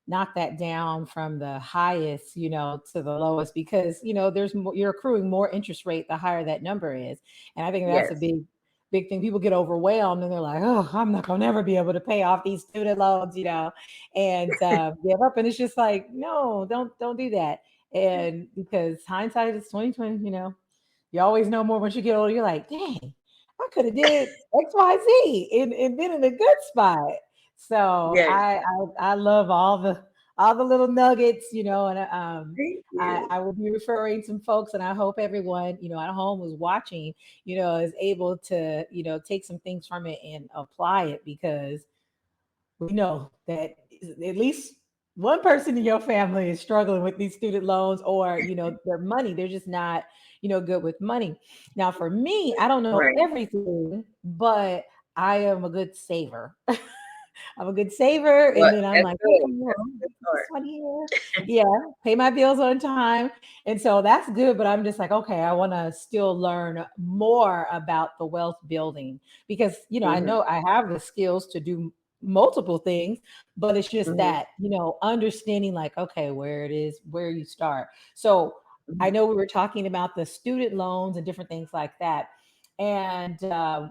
S1: knock that down from the highest, to the lowest because, there's more, you're accruing more interest rate the higher that number is. And I think that's a
S2: yes.
S1: big thing. People get overwhelmed and they're like, oh, I'm not gonna never be able to pay off these student loans, and give up. And it's just like, no, don't do that. And because hindsight is 2020, you always know more once you get older. You're like, dang, I could have did XYZ and been in a good spot. So
S2: Yes.
S1: I love all the little nuggets, and
S2: Thank
S1: I,
S2: you.
S1: I will be referring some folks, and I hope everyone, at home who's watching, is able to, take some things from it and apply it because we know that at least one person in your family is struggling with these student loans or their money, they're just not good with money. Now for me, I don't know
S2: Right.
S1: everything, but I am a good saver. I'm a good saver, and
S2: Well,
S1: then I'm
S2: that's
S1: like,
S2: good.
S1: okay, well,
S2: That's a good
S1: this
S2: start.
S1: one here, yeah, pay my bills on time, and so that's good. But I'm just like, okay, I want to still learn more about the wealth building because I
S2: Mhm,
S1: know I have the skills to do multiple things, but it's just
S2: mhm,
S1: that understanding like, okay, where it is, where you start. So I
S2: mhm.
S1: know we were talking about the student loans and different things like that. And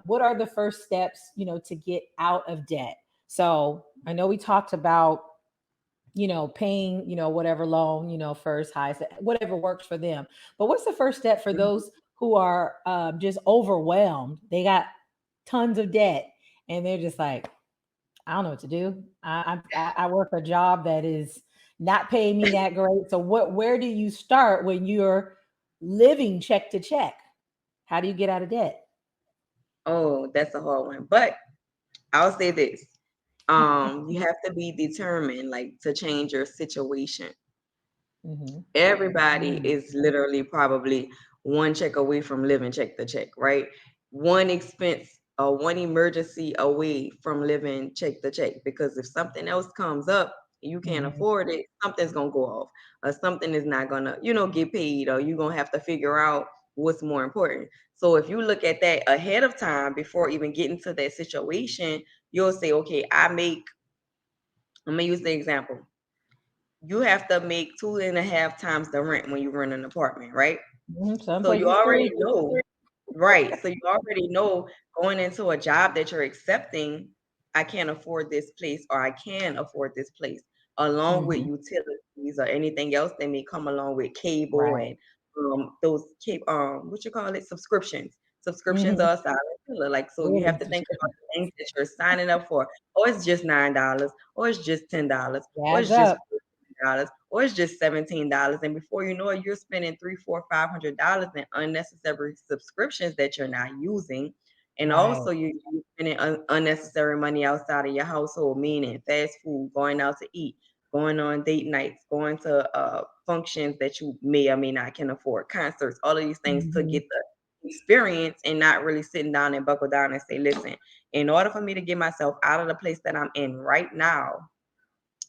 S1: what are the first steps, to get out of debt? So I know we talked about, paying, whatever loan, first, highest, whatever works for them. But what's the first step for
S2: Mhm.
S1: those who are just overwhelmed? They got tons of debt and they're just like, I don't know what to do. I work a job that is not paying me that great. So where do you start when you're living check to check? How do you get out of debt?
S2: Oh, that's a hard one. But I'll say this. You have to be determined, like, to change your situation.
S1: Hmm.
S2: Everybody is literally probably one check away from living check to check, right? One expense or one emergency away from living check to check. Because if something else comes up, you can't
S1: Hmm.
S2: afford it, something's gonna go off, or something is not gonna, get paid, or you're gonna have to figure out what's more important. So if you look at that ahead of time before even getting to that situation, you'll say, okay, I'm gonna use the example. You have to make 2.5 times the rent when you rent an apartment, right?
S1: Some
S2: So you
S1: places
S2: already
S1: three.
S2: know, right? So you already know going into a job that you're accepting, I can't afford this place or I can afford this place, along with
S1: Hmm.
S2: utilities or anything else that may come along with cable
S1: Right.
S2: and those cable what you call it, subscriptions. Subscriptions
S1: Hmm.
S2: are a silent killer. Like, so you have
S1: Building
S2: to think about
S1: subscription.
S2: the things that you're signing up for. Or it's just $9, or it's just $10, or
S1: Adds
S2: it's just
S1: up.
S2: $14, or it's just $17. And before you know it, you're spending three, four, $500 in unnecessary subscriptions that you're not using. And
S1: Right.
S2: also you're spending unnecessary money outside of your household, meaning fast food, going out to eat, going on date nights, going to functions that you may or may not can afford, concerts, all of these things to
S1: Hmm.
S2: get the experience, and not really sitting down and buckle down and say, listen, in order for me to get myself out of the place that I'm in right now,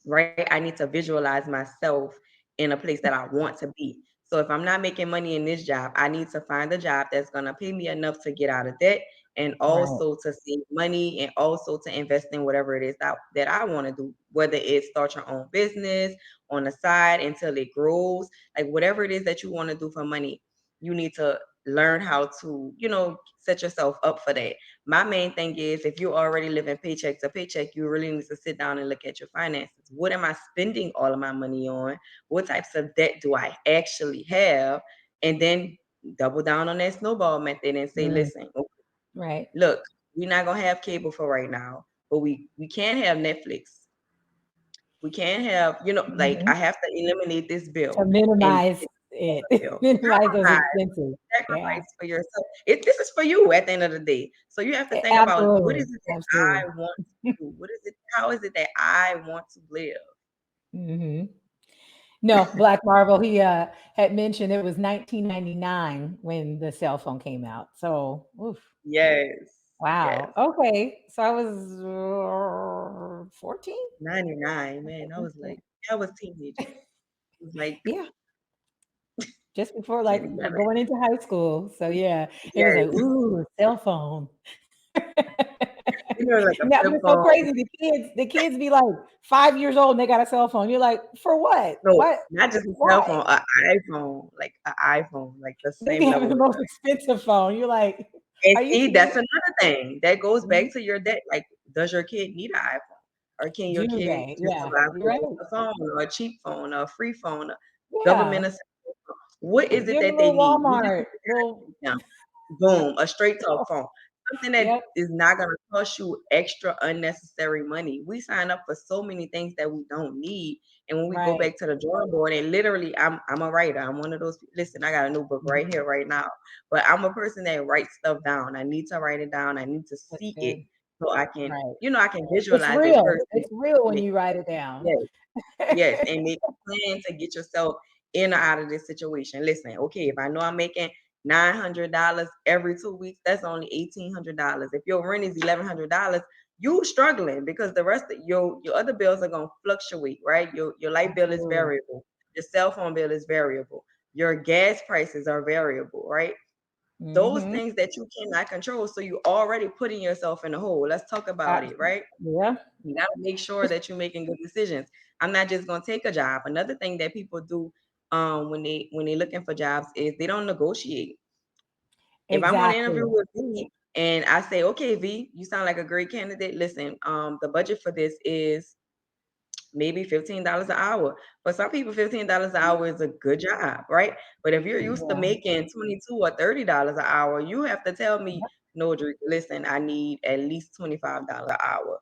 S2: right? I need to visualize myself in a place that I want to be. So if I'm not making money in this job, I need to find a job that's going to pay me enough to get out of debt, and
S1: Right.
S2: also to save money, and also to invest in whatever it is that I want to do, whether it's start your own business on the side until it grows, like whatever it is that you want to do for money, you need to learn how to, set yourself up for that. My main thing is, if you're already living paycheck to paycheck, you really need to sit down and look at your finances. What am I spending all of my money on? What types of debt do I actually have? And then double down on that snowball method and say,
S1: Mm.
S2: listen,
S1: Right.
S2: look, we're not gonna have cable for right now, but we can have Netflix. We can have, like, I
S1: Hmm.
S2: have to eliminate this
S1: To
S2: bill and
S1: minimize
S2: get
S1: it,
S2: another bill.
S1: minimize those
S2: Compromise,
S1: expenses. Yeah.
S2: sacrifice for yourself. This is for you at the end of the day. So you have to think about, what
S1: Absolutely.
S2: is it that
S1: Absolutely.
S2: I want to do? What is it? How is it that I want to live?
S1: Hmm. No, Black Marvel, he had mentioned it was 1999 when the cell phone came out. So, oof,
S2: Yes,
S1: wow.
S2: yes.
S1: Okay. So I was 14?
S2: 99, man. I was teenager. It was like,
S1: Yeah, just before
S2: can't
S1: like
S2: even.
S1: going into high school. So yeah, it was like,
S2: Yes,
S1: ooh, cell phone.
S2: like a
S1: Now, but
S2: flip
S1: it's so
S2: phone.
S1: crazy. The kids be like 5 years old and they got a cell phone. You're like, for what?
S2: No,
S1: What?
S2: not just a cell
S1: Why?
S2: phone, an iPhone, like an iPhone, like the
S1: They
S2: same
S1: be having
S2: level
S1: the
S2: of.
S1: most expensive phone. You're like,
S2: And
S1: are you
S2: see,
S1: serious?
S2: that's another thing that goes
S1: Mhm.
S2: back to your debt. Like, does your kid need an iPhone? Or can your
S1: Do
S2: kid
S1: they?
S2: just
S1: Yeah,
S2: survive
S1: you're
S2: with
S1: right.
S2: just a phone, or a cheap phone, or a free phone, a
S1: Yeah,
S2: government assistance phone? What is it
S1: give them
S2: that
S1: a
S2: they
S1: little
S2: need? What is
S1: Walmart.
S2: it that
S1: Little,
S2: gotta take them? Boom, a straight talk phone. Something that
S1: yep.
S2: is not gonna cost you extra unnecessary money. We sign up for so many things that we don't need. And when we go
S1: Right.
S2: back to the drawing board, and literally, I'm a writer. I'm one of those. Listen, I got a notebook right
S1: Mhm.
S2: here, right now. But I'm a person that writes stuff down. I need to write it down. I need to
S1: That's
S2: see it
S1: good.
S2: so I can,
S1: Right.
S2: I can
S1: It's
S2: visualize it
S1: real.
S2: first.
S1: It's real when
S2: And
S1: you write it down.
S2: yes, yes, and make a plan to get yourself in or out of this situation. Listen, okay, if I know I'm making $900 every 2 weeks, that's only $1,800. If your rent is $1,100, you struggling, because the rest of your other bills are gonna fluctuate, right? Your light bill is
S1: Absolutely.
S2: variable, your cell phone bill is variable, your gas prices are variable, right? Those
S1: Hmm.
S2: things that you cannot control. So you already putting yourself in a hole. Let's talk about it, right?
S1: Yeah.
S2: You got to make sure that you're making good decisions. I'm not just going to take a job. Another thing that people do when they looking for jobs is they don't negotiate. If I'm on an interview
S1: Exactly.
S2: with me And I say, okay, V, you sound like a great candidate. Listen, the budget for this is maybe $15 an hour. For some people, $15 an hour is a good job, right? But if you're used to
S1: Yeah.
S2: making 22 or $30 an hour, you have to tell me, no, Drew, listen, I need at least $25 an hour.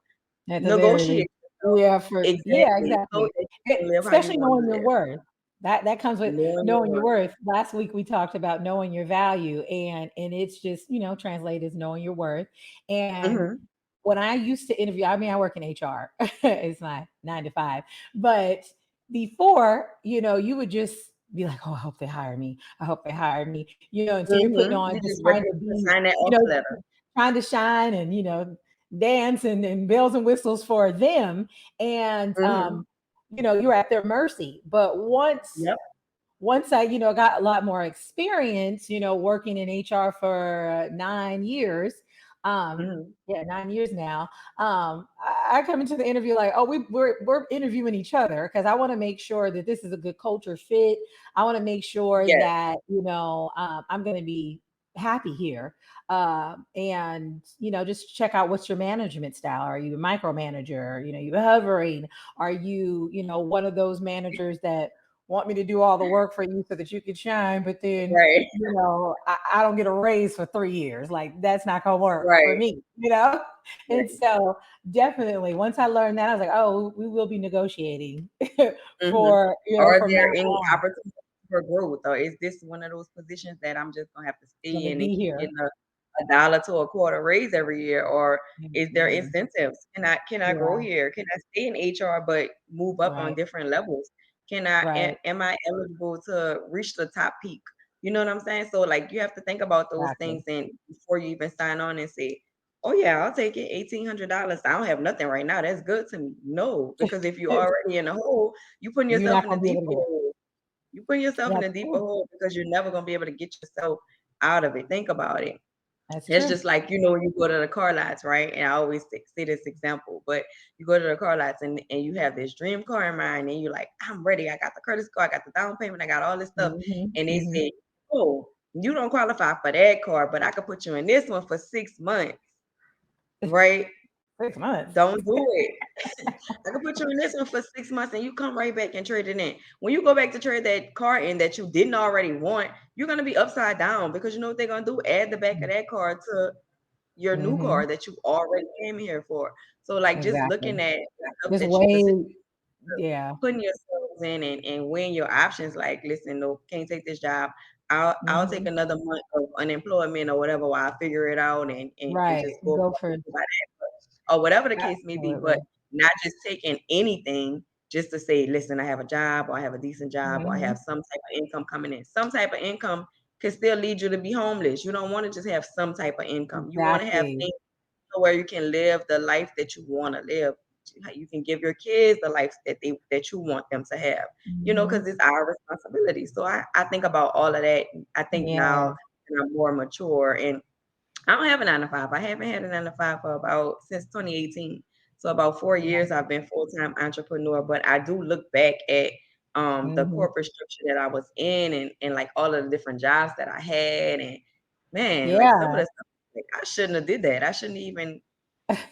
S1: At the very
S2: Negotiate
S1: least. Yeah, yeah,
S2: exactly so
S1: exactly.
S2: that you can live how you
S1: Especially
S2: want
S1: knowing
S2: to
S1: your
S2: live.
S1: worth. That comes with
S2: Knowing your
S1: knowing your
S2: worth.
S1: worth. Last week we talked about knowing your value, and it's just, translated as knowing your worth. And
S2: Hmm.
S1: when I used to interview, I mean, I work in HR. It's my 9 to 5. But before, you would just be like, oh, I hope they hire me. I hope they hire me. And so you're putting on
S2: You
S1: just
S2: just
S1: trying
S2: ready
S1: to
S2: to
S1: be,
S2: sign that
S1: you
S2: offer
S1: know,
S2: letter.
S1: trying to shine and, dance and bells and whistles for them. And,
S2: Hmm.
S1: you're at their mercy. But
S2: Yep.
S1: once I, got a lot more experience, working in HR for 9 years,
S2: Hmm.
S1: yeah, 9 years now. I come into the interview like, oh, we're interviewing each other because I want to make sure that this is a good culture fit. I want to make sure
S2: Yes.
S1: that I'm going to be happy here, and just check out what's your management style. Are you a micromanager? You hovering? Are you one of those managers that want me to do all the work for you so that you can shine, but then
S2: Right.
S1: I don't get a raise for 3 years. Like that's not gonna work for
S2: Right.
S1: me. And
S2: Right.
S1: so definitely once I learned that, I was like, oh, we will be negotiating
S2: Mhm.
S1: for
S2: Are
S1: from
S2: there
S1: now
S2: any
S1: on.
S2: opportunities for growth, or is this one of those positions that I'm just gonna have to stay
S1: Gonna
S2: in and
S1: be
S2: keep
S1: here.
S2: getting a dollar to a quarter raise every year? Or is there
S1: Mhm.
S2: incentives? Can I grow
S1: Yeah,
S2: here? Can I stay in HR but move up on
S1: right,
S2: different levels? Can I
S1: right,
S2: am I eligible to reach the top peak? You know what I'm saying? So like you have to think about those
S1: exactly.
S2: things and before you even sign on and say, oh yeah, I'll take it. $1,800. I don't have nothing right now. That's good to me. No, because if you're already in a hole, you putting
S1: You're
S2: yourself
S1: not
S2: in a
S1: gonna be able
S2: deeper
S1: to get it.
S2: hole. You putting yourself in
S1: That's
S2: a deeper
S1: true.
S2: hole because you're never gonna be able to get yourself out of it. Think about it.
S1: That's
S2: It's
S1: true.
S2: just like, when you go to the car lots, right? And I always say this example, but you go to the car lots and you have this dream car in mind, and you're like, I'm ready. I got the credit score, I got the down payment, I got all this stuff.
S1: Hmm.
S2: And they
S1: Hmm.
S2: say, oh, you don't qualify for that car, but I could put you in this one for 6 months, right?
S1: 6 months.
S2: Don't do it. I can put you in this one for 6 months and you come right back and trade it in. When you go back to trade that car in that you didn't already want, you're gonna be upside down because you know what they're gonna do? Add the back of that car to your new
S1: Hmm.
S2: car that you already came here for. So like just
S1: Exactly.
S2: looking at the stuff
S1: Just
S2: that you the
S1: way, yeah.
S2: putting yourselves in and weighing your options like, listen, no, can't take this job. I'll take
S1: Hmm.
S2: another month of unemployment or whatever while I figure it out and
S1: Right.
S2: just go
S1: Go
S2: about
S1: for
S2: it by that. Or whatever the case may be, but
S1: absolutely.
S2: not just taking anything just to say, listen, I have a job or I have a decent job or I have
S1: Hmm.
S2: some type of income coming in. Some type of income can still lead you to be homeless. You don't want to just have some type of income. You want to have
S1: Exactly.
S2: things where you can live the life that you want to live. You can give your kids the life that you want them to have.
S1: Hmm.
S2: Because it's our responsibility. So I think about all of that. I think now
S1: Yes.
S2: that I'm more mature and I don't have a 9 to 5. I haven't had a 9 to 5 for about since 2018. So about 4 years I've been full-time entrepreneur, but I do look back at the
S1: Hmm.
S2: corporate structure that I was in and like all of the different jobs that I had and man, like some of
S1: Yeah.
S2: the stuff like I shouldn't have did that. I shouldn't even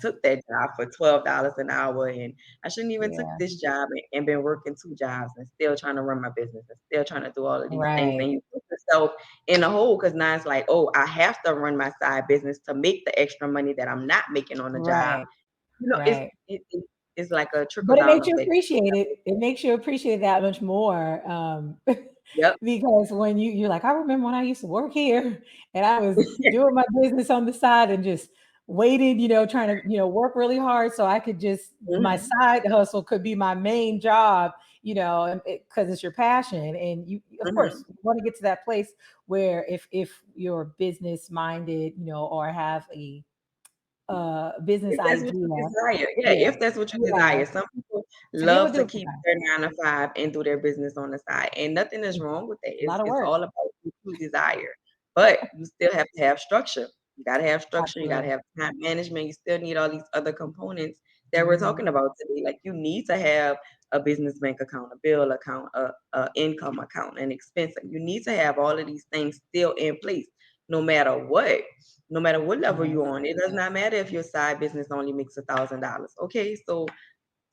S2: took that job for $12 an hour and I shouldn't even took
S1: Yeah.
S2: this job and been working 2 jobs and still trying to run my business and still trying to do all of these things.
S1: Right.
S2: And you put yourself in a hole because now it's like, oh, I have to run my side business to make the extra money that I'm not making on the job.
S1: Right.
S2: It's
S1: Right.
S2: it's like a trickle
S1: But it
S2: down
S1: makes you
S2: effect.
S1: appreciate it. It makes you appreciate it that much more.
S2: Yep.
S1: Because when you're like, I remember when I used to work here and I was doing my business on the side and just waited, trying to, work really hard so I could just my
S2: Mhm.
S1: side hustle could be my main job, because it's your passion. And you, of course,
S2: Mhm.
S1: you want to get to that place where if you're business minded, or have a business
S2: If that's what
S1: idea,
S2: you desire. Yeah,
S1: yeah,
S2: if that's what you
S1: yeah,
S2: desire. Some people
S1: to be able
S2: love
S1: to do
S2: to
S1: it full
S2: keep
S1: time.
S2: their 9 to 5 and do their business on the side, and nothing is
S1: It's
S2: wrong with that.
S1: a lot of
S2: It's
S1: work.
S2: all about what you desire, but you still have to have structure. You gotta have structure, you gotta
S1: Absolutely.
S2: have time management, you still need all these other components that we're
S1: Hmm.
S2: talking about today. Like, you need to have a business bank account, a bill account, a income account, an expense. You need to have all of these things still in place. no matter what. No matter what level
S1: Right.
S2: you're on, it does not matter if your side business only makes $1,000. Okay, so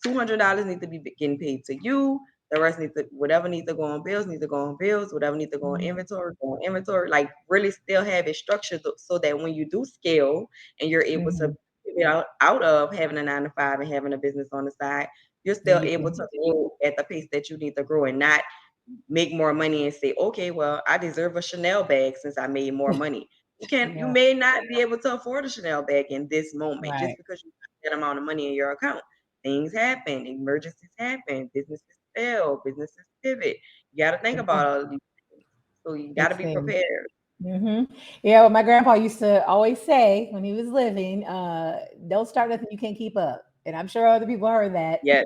S2: $200 need to be getting paid to you. The rest needs to whatever needs to go on bills needs to go on bills. Whatever needs to
S1: Mhm.
S2: go on inventory. Like really still have it structured so that when you do scale and you're able to
S1: Mhm.
S2: pivot out of having a 9 to 5 and having a business on the side, you're
S1: Then
S2: still
S1: you
S2: able
S1: can.
S2: to grow at the pace that you need to grow and not make more money and say, okay, well, I deserve a Chanel bag since I made more money. You
S1: Yeah.
S2: may not be able to afford a Chanel bag in this moment just
S1: Right.
S2: because you have that amount of money in your account. Things happen, emergencies happen, businesses fail, businesses pivot. You got to think
S1: Yeah.
S2: about all of these things. So you got to
S1: Big
S2: be
S1: thing.
S2: prepared.
S1: Hmm. Yeah, well, my grandpa used to always say when he was living, "Don't start nothing you can't keep up." And I'm sure other people heard that.
S2: Yes,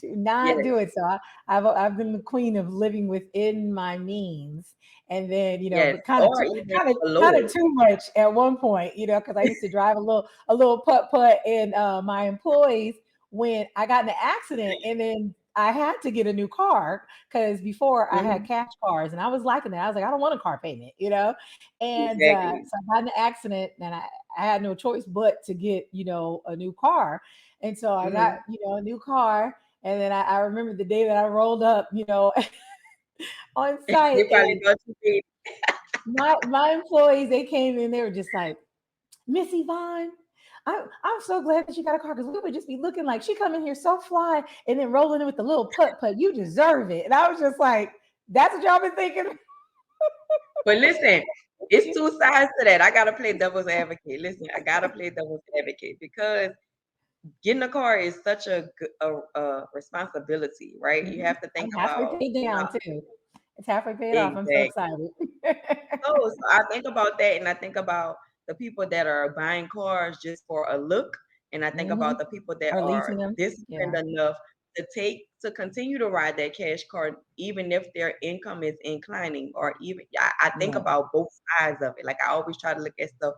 S1: Do not do
S2: yes,
S1: it. So I've been the queen of living within my means, and then
S2: yes.
S1: but kind of
S2: Or even
S1: kind
S2: below.
S1: of too much at one point, because I used to drive a little putt putt, and my employees when I got in an accident, and then I had to get a new car because before I had
S2: Mhm.
S1: cash cars, and I was liking that. I was like, I don't want a car payment. And
S2: Exactly.
S1: so I got in an accident, and I had no choice but to get a new car, and so I got
S2: Hmm.
S1: a new car, and then I remember the day that I rolled up, on site,
S2: They probably
S1: and
S2: thought you did.
S1: my employees, they came in, they were just like, Miss Yvonne, I'm so glad that you got a car because we would just be looking like she come in here so fly and then rolling in with the little putt putt. You deserve it. And I was just like, that's what y'all been thinking.
S2: But listen, it's two sides to that. I gotta play devil's advocate. Listen, I gotta play devil's advocate because getting a car is such a responsibility, right? You
S1: Mhm.
S2: have to think
S1: I'm halfway
S2: about
S1: paid
S2: how
S1: down too. It's halfway paid off. I'm so
S2: exactly.
S1: excited.
S2: So I think about that, and I think about the people that are buying cars just for a look, and I think
S1: Hmm.
S2: about the people that
S1: Or
S2: are
S1: leasing them.
S2: disciplined
S1: Yeah.
S2: enough to continue to ride that cash card, even if their income is inclining, or even I think
S1: Right.
S2: about both sides of it. Like I always try to look at stuff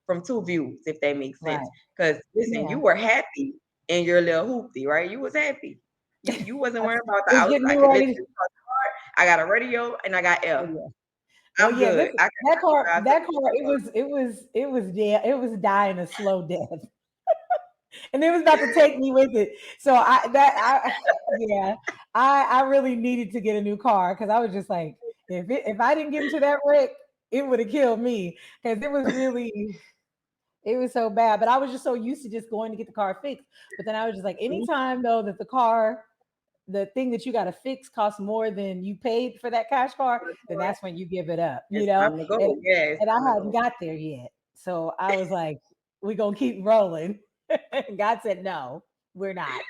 S2: from two views, if that makes sense.
S1: Right.
S2: Because listen, you
S1: Yeah.
S2: were happy in your little hoopty, right? You was happy. You wasn't worried about the
S1: It's getting me
S2: outside. 'Cause listen,
S1: ready.
S2: I got a radio and I got
S1: Oh
S2: air.
S1: yeah. Well,
S2: I'm
S1: yeah,
S2: good.
S1: this
S2: I can drive to
S1: that
S2: the
S1: car, it was dying a slow death. And it was about to take me with it. So yeah, I really needed to get a new car because I was just like, if I didn't get into that wreck, it would have killed me because it was so bad. But I was just so used to just going to get the car fixed. But then I was just like,
S2: Mhm.
S1: anytime though that the thing that you got to fix costs more than you paid for that cash car, then that's when you give it up,
S2: It's time to go.
S1: and
S2: Yeah, it's
S1: I
S2: time to
S1: hadn't
S2: go.
S1: got there yet. So I was like, we're gonna keep rolling. God said no, we're not.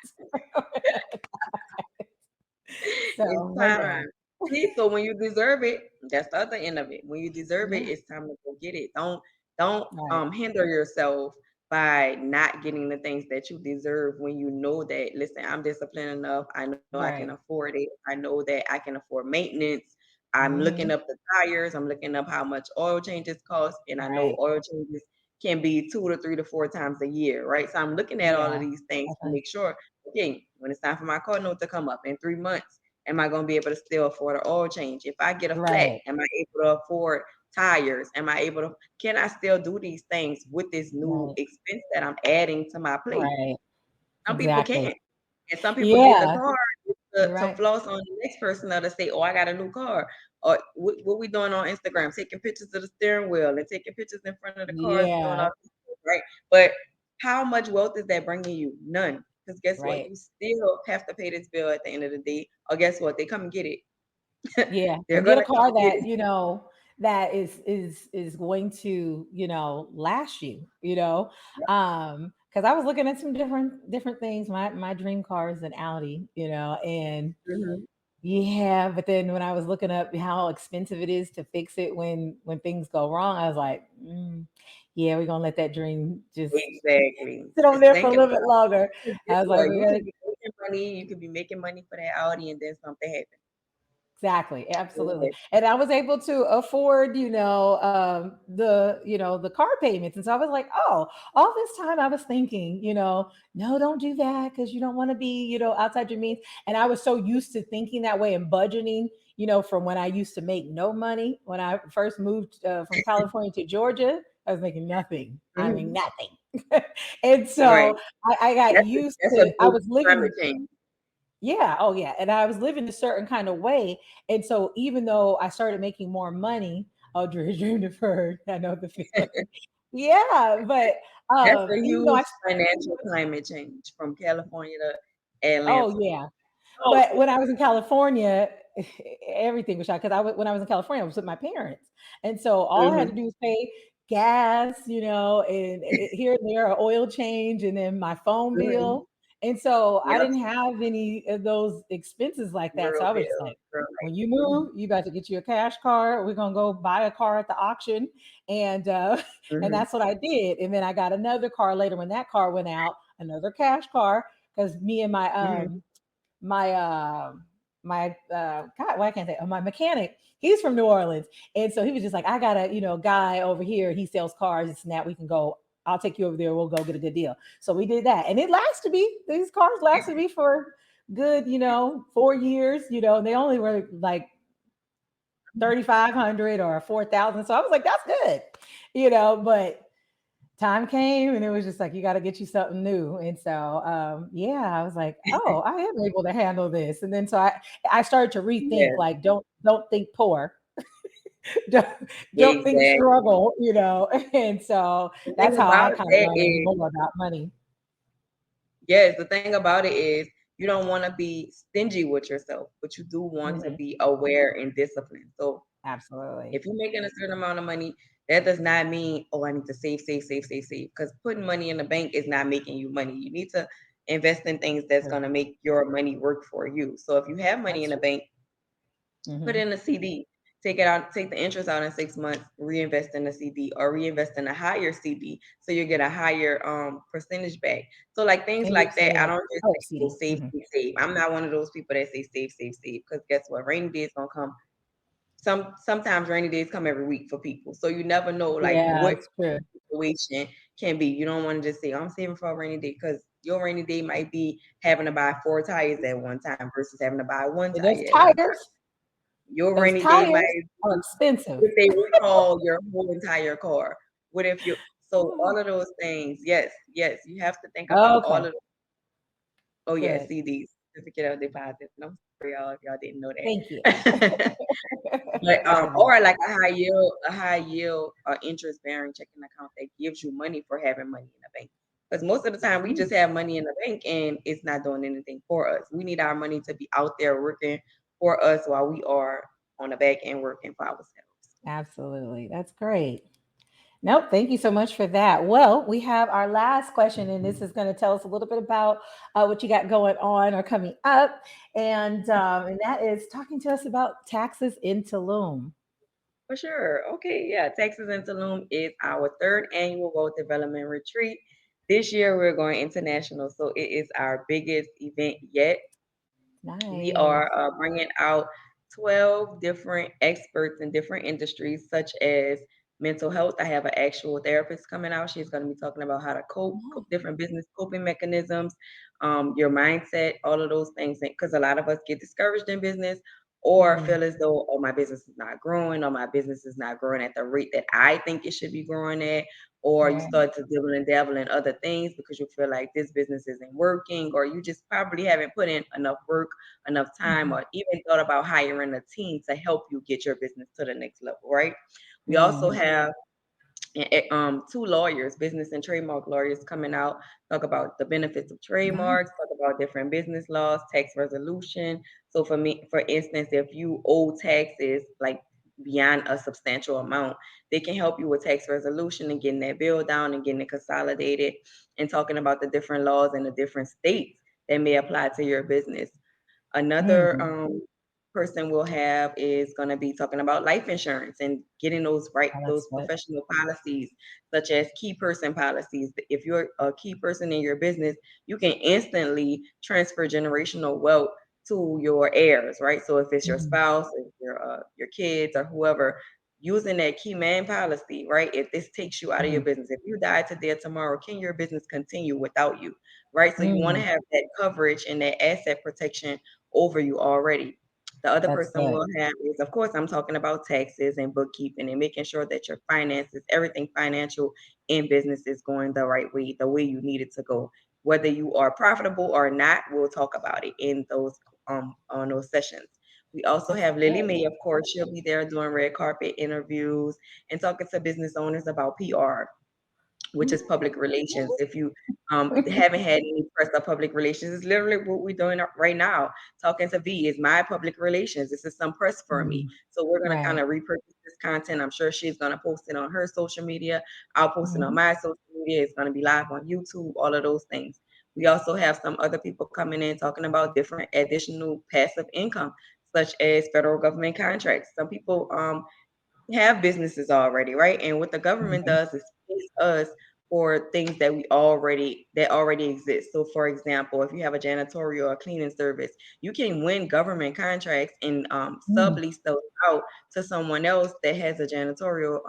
S2: It's
S1: So, but yeah,
S2: time. See, so when you deserve it, that's the other end of it. When you deserve it,
S1: yeah,
S2: it's time to go get it. Don't
S1: right,
S2: hinder yourself by not getting the things that you deserve when you know that, listen, I'm disciplined enough. I know I can
S1: right,
S2: afford it. I know that I can afford maintenance. I'm looking
S1: hmm,
S2: up the tires. I'm looking up how much oil changes cost. And I know
S1: right,
S2: oil changes can be 2 to 3 to 4 times a year, right? So I'm looking at all of
S1: yeah,
S2: these things to
S1: definitely,
S2: make sure, okay, when it's time for my car note to come up in 3 months, am I going to be able to still afford an oil change? If I get a flat,
S1: right,
S2: am I able to afford tires? Am I able to, can I still do these things with this new
S1: right,
S2: expense that I'm adding to my plate?
S1: right,
S2: Some people
S1: exactly,
S2: can't. And some people get the
S1: yeah,
S2: car
S1: you're
S2: to
S1: right,
S2: floss on the next person to say, oh, I got a new car. Or what we doing on Instagram, taking pictures of the steering wheel and taking pictures in front of the cars and doing
S1: yeah,
S2: all this stuff, right? But how much wealth is that bringing you? None. Because guess what?
S1: right.
S2: You still have to pay this bill at the end of the day. Or guess what? They come and get it.
S1: Yeah,
S2: They're
S1: or get
S2: gonna
S1: a
S2: come
S1: car
S2: and get
S1: that
S2: it.
S1: that is going to last you. Because I was looking at some different things. My dream car is an Audi. And
S2: Mhm.
S1: yeah, but then when I was looking up how expensive it is to fix it when things go wrong, I was like, yeah, we're gonna let that dream just
S2: Exactly.
S1: sit on
S2: Just
S1: there for a
S2: thinking
S1: little bit
S2: about
S1: longer.
S2: it. Guess
S1: I was like,
S2: what?
S1: we're gonna
S2: You could be making money for that Audi, and then something happens.
S1: Exactly, absolutely.
S2: Yes.
S1: And I was able to afford, the car payments. And so I was like, oh, all this time I was thinking, no, don't do that because you don't want to be, outside your means. And I was so used to thinking that way and budgeting, from when I used to make no money. When I first moved from California to Georgia, I was making nothing. I mean,
S2: Mhm.
S1: nothing. And
S2: Right.
S1: so I got used
S2: That's a
S1: to, I
S2: big
S1: was living.
S2: climate change.
S1: Yeah, oh yeah. And I was living a certain kind of way. And so even though I started making more money, oh dream deferred. I know the feeling. Yeah, but
S2: That's a
S1: even though
S2: huge financial climate change from California to
S1: oh
S2: Atlanta.
S1: yeah.
S2: Oh,
S1: But when I was in California, everything was shot because when I was in California, I was with my parents, and so all I had to
S2: mhm,
S1: do was pay gas, and here and there, an oil change, and then my phone
S2: mhm.
S1: bill. And so I
S2: Yep,
S1: didn't have any of those expenses like that. So
S2: real
S1: I was just
S2: bill,
S1: like,
S2: real
S1: when you
S2: life.
S1: move, you got to get you a cash car. We're gonna go buy a car at the auction, and and
S2: Mhm,
S1: that's what I did. And then I got another car later when that car went out, another cash car because me and
S2: mhm.
S1: my God, why can't I say my mechanic? He's from New Orleans, and so he was just like, I got a guy over here. He sells cars. It's that we can go. I'll take you over there. We'll go get a good deal. So we did that, and it lasted me. These cars lasted me for good, 4 years. And they only were like 3,500 or 4,000. So I was like, that's good, But time came and it was just like you got to get you something new. And so yeah, I was like, oh, I am able to handle this. And then so I started to rethink,
S2: Yeah,
S1: like, don't think poor. don't, don't think
S2: exactly.
S1: struggle. And so
S2: The thing
S1: that's how I
S2: about
S1: kind of
S2: that
S1: learned
S2: is,
S1: more about money.
S2: yes, the thing about it is you don't want to be stingy with yourself, but you do want to
S1: Mhm.
S2: be aware and disciplined. So
S1: Absolutely.
S2: if you're making a certain amount of money, that does not mean, oh, I need to save, save, save, save, save. Because putting money in the bank is not making you money. You need to invest in things that's
S1: True.
S2: going to make your money work for you. So if you have money in
S1: That's
S2: the
S1: true.
S2: bank, put it
S1: Hmm.
S2: in a CD, take it out, take the interest out in 6 months, reinvest in a CD or reinvest in a higher CD so you get a higher percentage back. So like things
S1: And you're
S2: like that, I
S1: saying,
S2: don't just
S1: oh,
S2: say, oh,
S1: CD.
S2: save, save, save. I'm not one of those people that say save, save, save. Because guess what? Rainy days gonna come. Sometimes rainy days come every week for people. So you never know like
S1: Yeah,
S2: what
S1: it's true.
S2: situation can be. You don't want to just say, I'm saving for a rainy day because your rainy day might be having to buy 4 tires at one time versus having to buy one
S1: And those
S2: tire at one time.
S1: tires,
S2: Your
S1: those
S2: rainy day
S1: tires
S2: might
S1: are
S2: be
S1: expensive.
S2: if they recall your whole entire car. What if you so all of those things, yes, yes, you have to think about all
S1: Okay,
S2: of oh yeah,
S1: good.
S2: CDs, certificate of deposit. And I'm sorry y'all if y'all didn't know
S1: Thank you.
S2: that. But
S1: I didn't know
S2: or
S1: that.
S2: like a high yield interest bearing checking account that gives you money for having money in the bank. Because most of the time we
S1: Mm,
S2: just have money in the bank and it's not doing anything for us. We need our money to be out there working for us while we are on the back end working for ourselves.
S1: absolutely. That's great. Nope. Thank you so much for that. Well, we have our last question, and this is going to tell us a little bit about what you got going on or coming up, and that is talking to us about taxes in Tulum.
S2: For sure. Okay, yeah. Texas in Tulum is our third annual Wealth Development Retreat. This year we're going international, so it is our biggest event yet. We
S1: Nice.
S2: are bringing out 12 different experts in different industries, such as mental health. I have an actual therapist coming out. She's going to be talking about how to cope, different business coping mechanisms, your mindset, all of those things. Because a lot of us get discouraged in business or
S1: Mm-hmm.
S2: feel as though, oh, my business is not growing or my business is not growing at the rate that I think it should be growing at, or you
S1: Right.
S2: start to dibble and dabble in other things because you feel like this business isn't working, or you just probably haven't put in enough work, enough time,
S1: Mm-hmm.
S2: or even thought about hiring a team to help you get your business to the next level, right? We also
S1: Mm-hmm.
S2: have two lawyers, business and trademark lawyers, coming out, talk about the benefits of
S1: Nice.
S2: trademarks, talk about different business laws, tax resolution. So for me, for instance, if you owe taxes like beyond a substantial amount, they can help you with tax resolution and getting that bill down and getting it consolidated, and talking about the different laws in the different states that may apply to your business. Another
S1: Mm.
S2: person we'll have is going to be talking about life insurance and getting those right,
S1: Oh, that's
S2: those
S1: good.
S2: professional policies, such as key person policies. If you're a key person in your business, you can instantly transfer generational wealth to your heirs, right? So if it's your
S1: Mhm.
S2: spouse, if your kids or whoever, using that key man policy, right? If this takes you out of your
S1: Mhm.
S2: business, if you die today or tomorrow, can your business continue without you, right? So you want to
S1: Mm.
S2: have that coverage and that asset protection over you already. The other
S1: That's
S2: person
S1: good.
S2: will have is, of course, I'm talking about taxes and bookkeeping and making sure that your finances, everything financial in business is going the way you need it to go. Whether you are profitable or not, we'll talk about it in those on those sessions. We also
S1: That's
S2: have Lily
S1: good.
S2: Mae, of course. She'll be there doing red carpet interviews and talking to business owners about PR, which is public relations. If you haven't had any press or public relations, it's literally what we're doing right now. Talking to V is my public relations. This is some press for me.
S1: Mhm.
S2: So we're going to kind
S1: Right.
S2: of repurpose this content. I'm sure she's going to post it on her social media. I'll post it on
S1: Mhm.
S2: my social media. It's going to be live on YouTube, all of those things. We also have some other people coming in talking about different additional passive income, such as federal government contracts. Some people have businesses already, right? And what the government
S1: Mhm.
S2: does is pays us for things that already exist. So, for example, if you have a janitorial or cleaning service, you can win government contracts and
S1: Mm.
S2: sublease those out to someone else that has a janitorial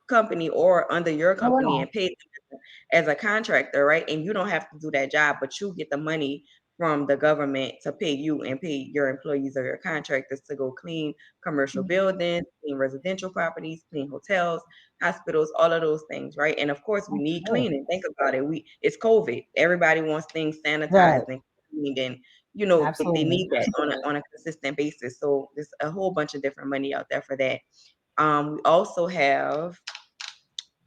S2: company or under your
S1: Oh,
S2: company
S1: wow.
S2: and pay them as a contractor, right? And you don't have to do that job, but you get the money from the government to pay you and pay your employees or your contractors to go clean commercial
S1: Mhm.
S2: buildings, clean residential properties, clean hotels, hospitals, all of those things, right? And of course, we
S1: That's
S2: need
S1: good.
S2: cleaning. Think about it. It's COVID. Everybody wants things
S1: Right.
S2: sanitized and cleaned, and they
S1: Absolutely.
S2: need that on a consistent basis. So there's a whole bunch of different money out there for that. We also have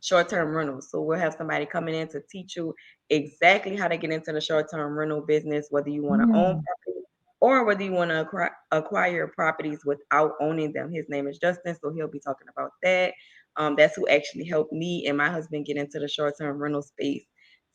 S2: short-term rentals. So we'll have somebody coming in to teach you exactly how to get into the short-term rental business, whether you want to own
S1: Mm.
S2: property or whether you want to acquire properties without owning them. His name is Justin, so he'll be talking about that. That's who actually helped me and my husband get into the short-term rental space.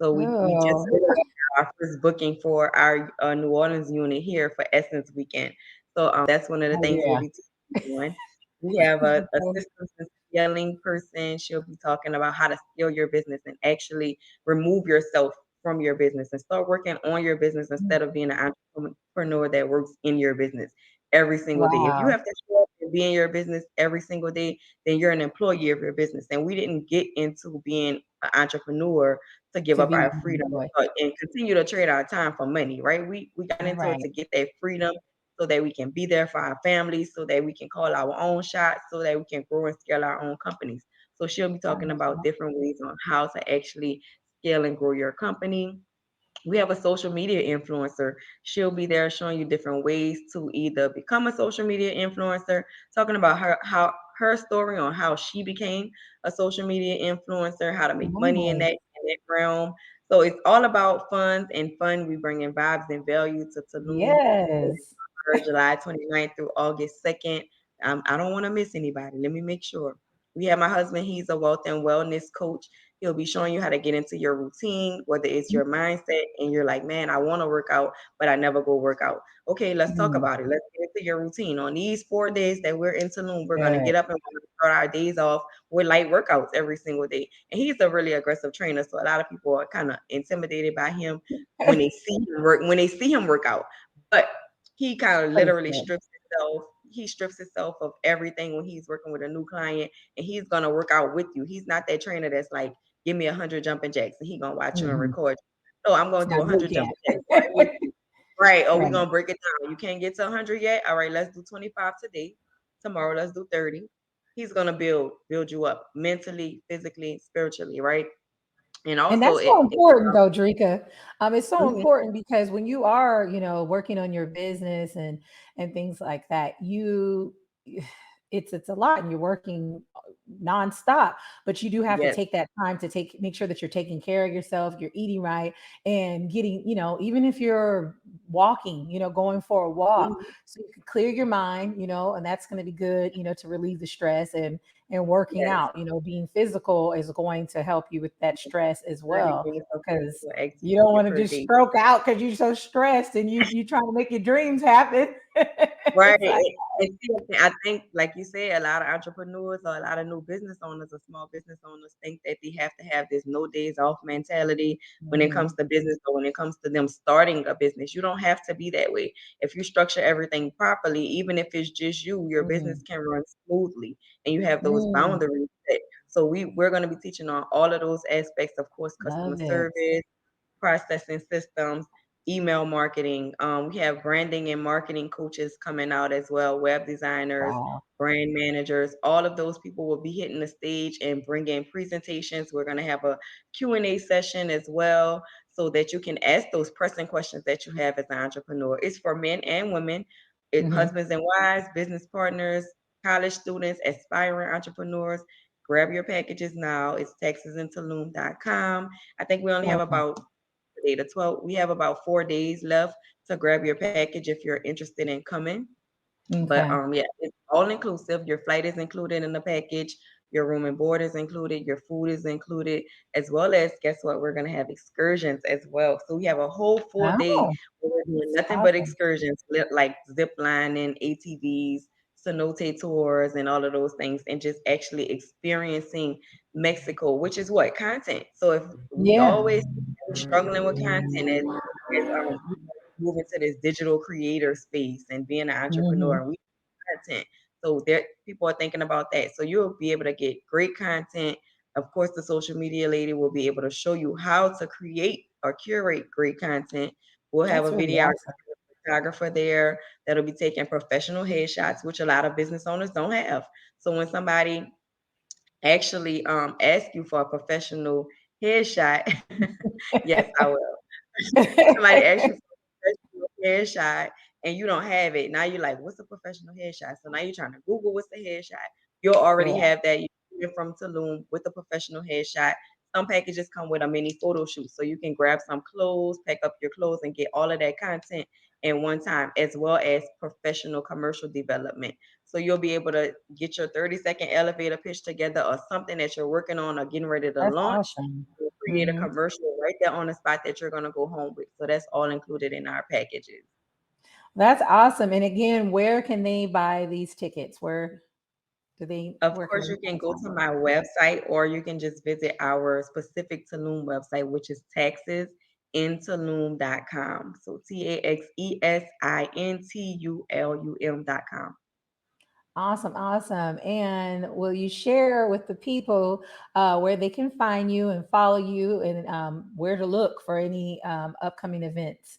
S2: So we just
S1: Oh.
S2: finished our first booking for our New Orleans unit here for Essence Weekend. So that's one of the
S1: Oh,
S2: things we'll
S1: yeah.
S2: be doing. We have a systems and scaling person. She'll be talking about how to scale your business and actually remove yourself from your business and start working on your business
S1: Mm.
S2: instead of being an entrepreneur that works in your business every single day. If you
S1: Wow.
S2: have to show up and be in your business every single day, then you're an employee of your business. And we didn't get into being an entrepreneur to give
S1: To
S2: up
S1: be
S2: our
S1: an
S2: freedom
S1: employee.
S2: and continue to trade our time for money, right? We got into it
S1: Right.
S2: to get that freedom so that we can be there for our families, so that we can call our own shots, so that we can grow and scale our own companies. So she'll be talking about different ways on how to actually scale and grow your company. We have a social media influencer. She'll be there showing you different ways to either become a social media influencer, talking about her story on how she became a social media influencer, how to make money in
S1: Nice.
S2: that realm. So it's all about funds and fun. We bring in vibes and value to Tulum
S1: Yes.
S2: July 29th through August 2nd. I don't want to miss anybody. Let me make sure. We have my husband. He's a wealth and wellness coach. He'll be showing you how to get into your routine, whether it's your mindset and you're like, man, I want to work out, but I never go work out. Okay, let's talk
S1: Mm.
S2: about it. Let's get into your routine. On these 4 days that we're in Tulum, we're going to
S1: Good.
S2: get up and we're going to start our days off with light workouts every single day. And he's a really aggressive trainer. So a lot of people are kind of intimidated by him when they see him work out. But he kind of
S1: But it's
S2: literally
S1: good.
S2: strips himself of everything when he's working with a new client, and he's gonna work out with you. He's not that trainer that's like, give me 100 jumping jacks and he gonna watch you and
S1: Mhm.
S2: record you. No, I'm
S1: It's
S2: gonna do
S1: not boot
S2: 100 jumping jacks right with
S1: camp.
S2: you. Right. Or we
S1: Right.
S2: gonna break it down. You can't get to 100 yet. All right, let's do 25 today. Tomorrow, let's do 30. He's gonna build you up mentally, physically, spiritually, right? And
S1: And
S2: also
S1: that's so
S2: it
S1: important though, Drika. It's so
S2: mhm,
S1: important because when you are, working on your business and things like that, it's a lot and you're working nonstop, but you do have to
S2: yes.
S1: take that time to make sure that you're taking care of yourself, you're eating right and getting, even if you're walking, going for a walk,
S2: Mhm.
S1: so you can clear your mind, and that's going to be good, to relieve the stress and working
S2: Yes.
S1: out, being physical is going to help you with that stress as
S2: 30
S1: well.
S2: minutes of
S1: Because
S2: physical
S1: you don't
S2: activity
S1: want to
S2: per
S1: just
S2: day.
S1: stroke out because you're so stressed and you trying to make your dreams happen.
S2: Right,
S1: So I
S2: and see, I think, like you said, a lot of entrepreneurs or a lot of new business owners or small business owners think that they have to have this no days off mentality when it comes
S1: mhm,
S2: to business or when it comes to them starting a business. You don't have to be that way. If you structure everything properly, even if it's just you, your business
S1: mhm,
S2: can run smoothly and you have those
S1: mm,
S2: boundaries set. So we're gonna be teaching on all of those aspects, of course, customer
S1: love it.
S2: service, processing systems, email marketing. We have branding and marketing coaches coming out as well, web designers,
S1: Wow.
S2: brand managers. All of those people will be hitting the stage and bringing presentations. We're going to have a Q&A session as well so that you can ask those pressing questions that you have as an entrepreneur. It's for men and women,
S1: Mhm,
S2: husbands and wives, business partners, college students, aspiring entrepreneurs. Grab your packages now. It's texasandtulum.com. I think we only have
S1: okay,
S2: about today, the 12th. We have about 4 days left to grab your package if you're interested in coming. But
S1: okay.
S2: yeah, it's all inclusive. Your flight is included in the package. Your room and board is included. Your food is included, as well as guess what? We're gonna have excursions as well. So we have a whole full day
S1: Oh,
S2: where we're doing
S1: that's
S2: nothing but
S1: awesome.
S2: excursions, like zip lining, ATVs, cenote tours, and all of those things, and just actually experiencing Mexico, which is what content. So if we
S1: Yeah.
S2: always struggling with content as we move into this digital creator space and being an entrepreneur,
S1: Mhm.
S2: and we content. So there people are thinking about that. So you'll be able to get great content. Of course, the social media lady will be able to show you how to create or curate great content. We'll have
S1: That's
S2: a
S1: really
S2: video
S1: awesome.
S2: photographer there that'll be taking professional headshots, which a lot of business owners don't have. So when somebody actually ask you for a professional headshot, yes, I will. Somebody asks you for a professional headshot and you don't have it. Now you're like, what's a professional headshot? So now you're trying to Google what's the headshot. You'll already
S1: Yeah,
S2: have that. You get it from Tulum with a professional headshot. Some packages come with a mini photo shoot. So you can grab some clothes, pack up your clothes, and get all of that content in one time, as well as professional commercial development. So you'll be able to get your 30-second elevator pitch together or something that you're working on or getting ready to
S1: that's
S2: launch.
S1: awesome.
S2: We'll create a
S1: Mhm.
S2: commercial right there on the spot that you're gonna go home with. So that's all included in our packages.
S1: That's awesome. And again, where can they buy these tickets?
S2: Of
S1: Where can
S2: course,
S1: they
S2: you can go
S1: find
S2: to
S1: them?
S2: my website or you can just visit our specific Tulum website, which is taxesintulum.com. So taxesintulum.com.
S1: Awesome, awesome. And will you share with the people where they can find you and follow you and where to look for any upcoming events?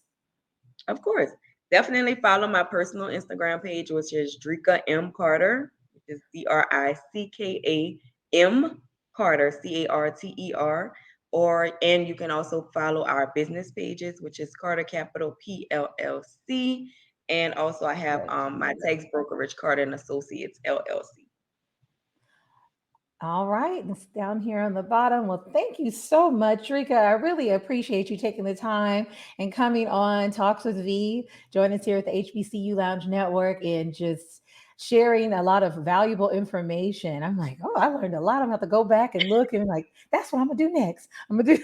S2: Of course. Definitely follow my personal Instagram page, which is Dricka M. Carter, which is Dricka M. Carter, Carter. Or and you can also follow our business pages, which is Carter Capital PLLC. And also I have
S1: Good.
S2: my tax brokerage Carter and Associates LLC.
S1: All right, it's down here on the bottom. Well, thank you so much, Rika. I really appreciate you taking the time and coming on Talks with V, join us here at the HBCU Lounge Network, and just sharing a lot of valuable information. I'm like, oh, I learned a lot. I'm gonna have to go back and look and like, that's what I'm gonna do next. I'm gonna do.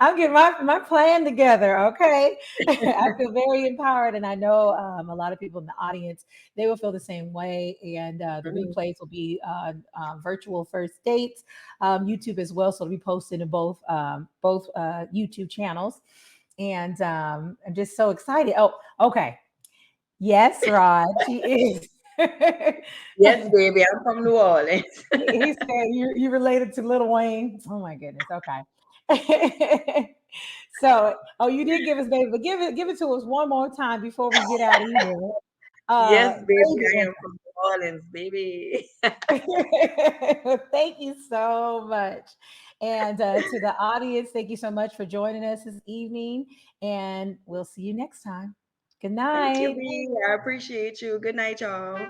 S1: I'm getting my plan together. Okay, I feel very empowered, and I know a lot of people in the audience they will feel the same way. And the
S2: Mhm.
S1: replays will be on virtual first dates, YouTube as well. So it'll be posted in both YouTube channels. And I'm just so excited. Oh, okay. Yes, Rod, she is.
S2: Yes, baby, I'm from New Orleans.
S1: He said you related to Little Wayne. Oh my goodness. Okay. So, oh, you did give us baby, but give it to us one more time before we get out of here.
S2: Yes, baby,
S1: Baby,
S2: I am from New Orleans, baby.
S1: thank you so much. And to the audience, thank you so much for joining us this evening. And we'll see you next time. Good
S2: Thank you,
S1: night.
S2: B. I appreciate you. Good night, y'all.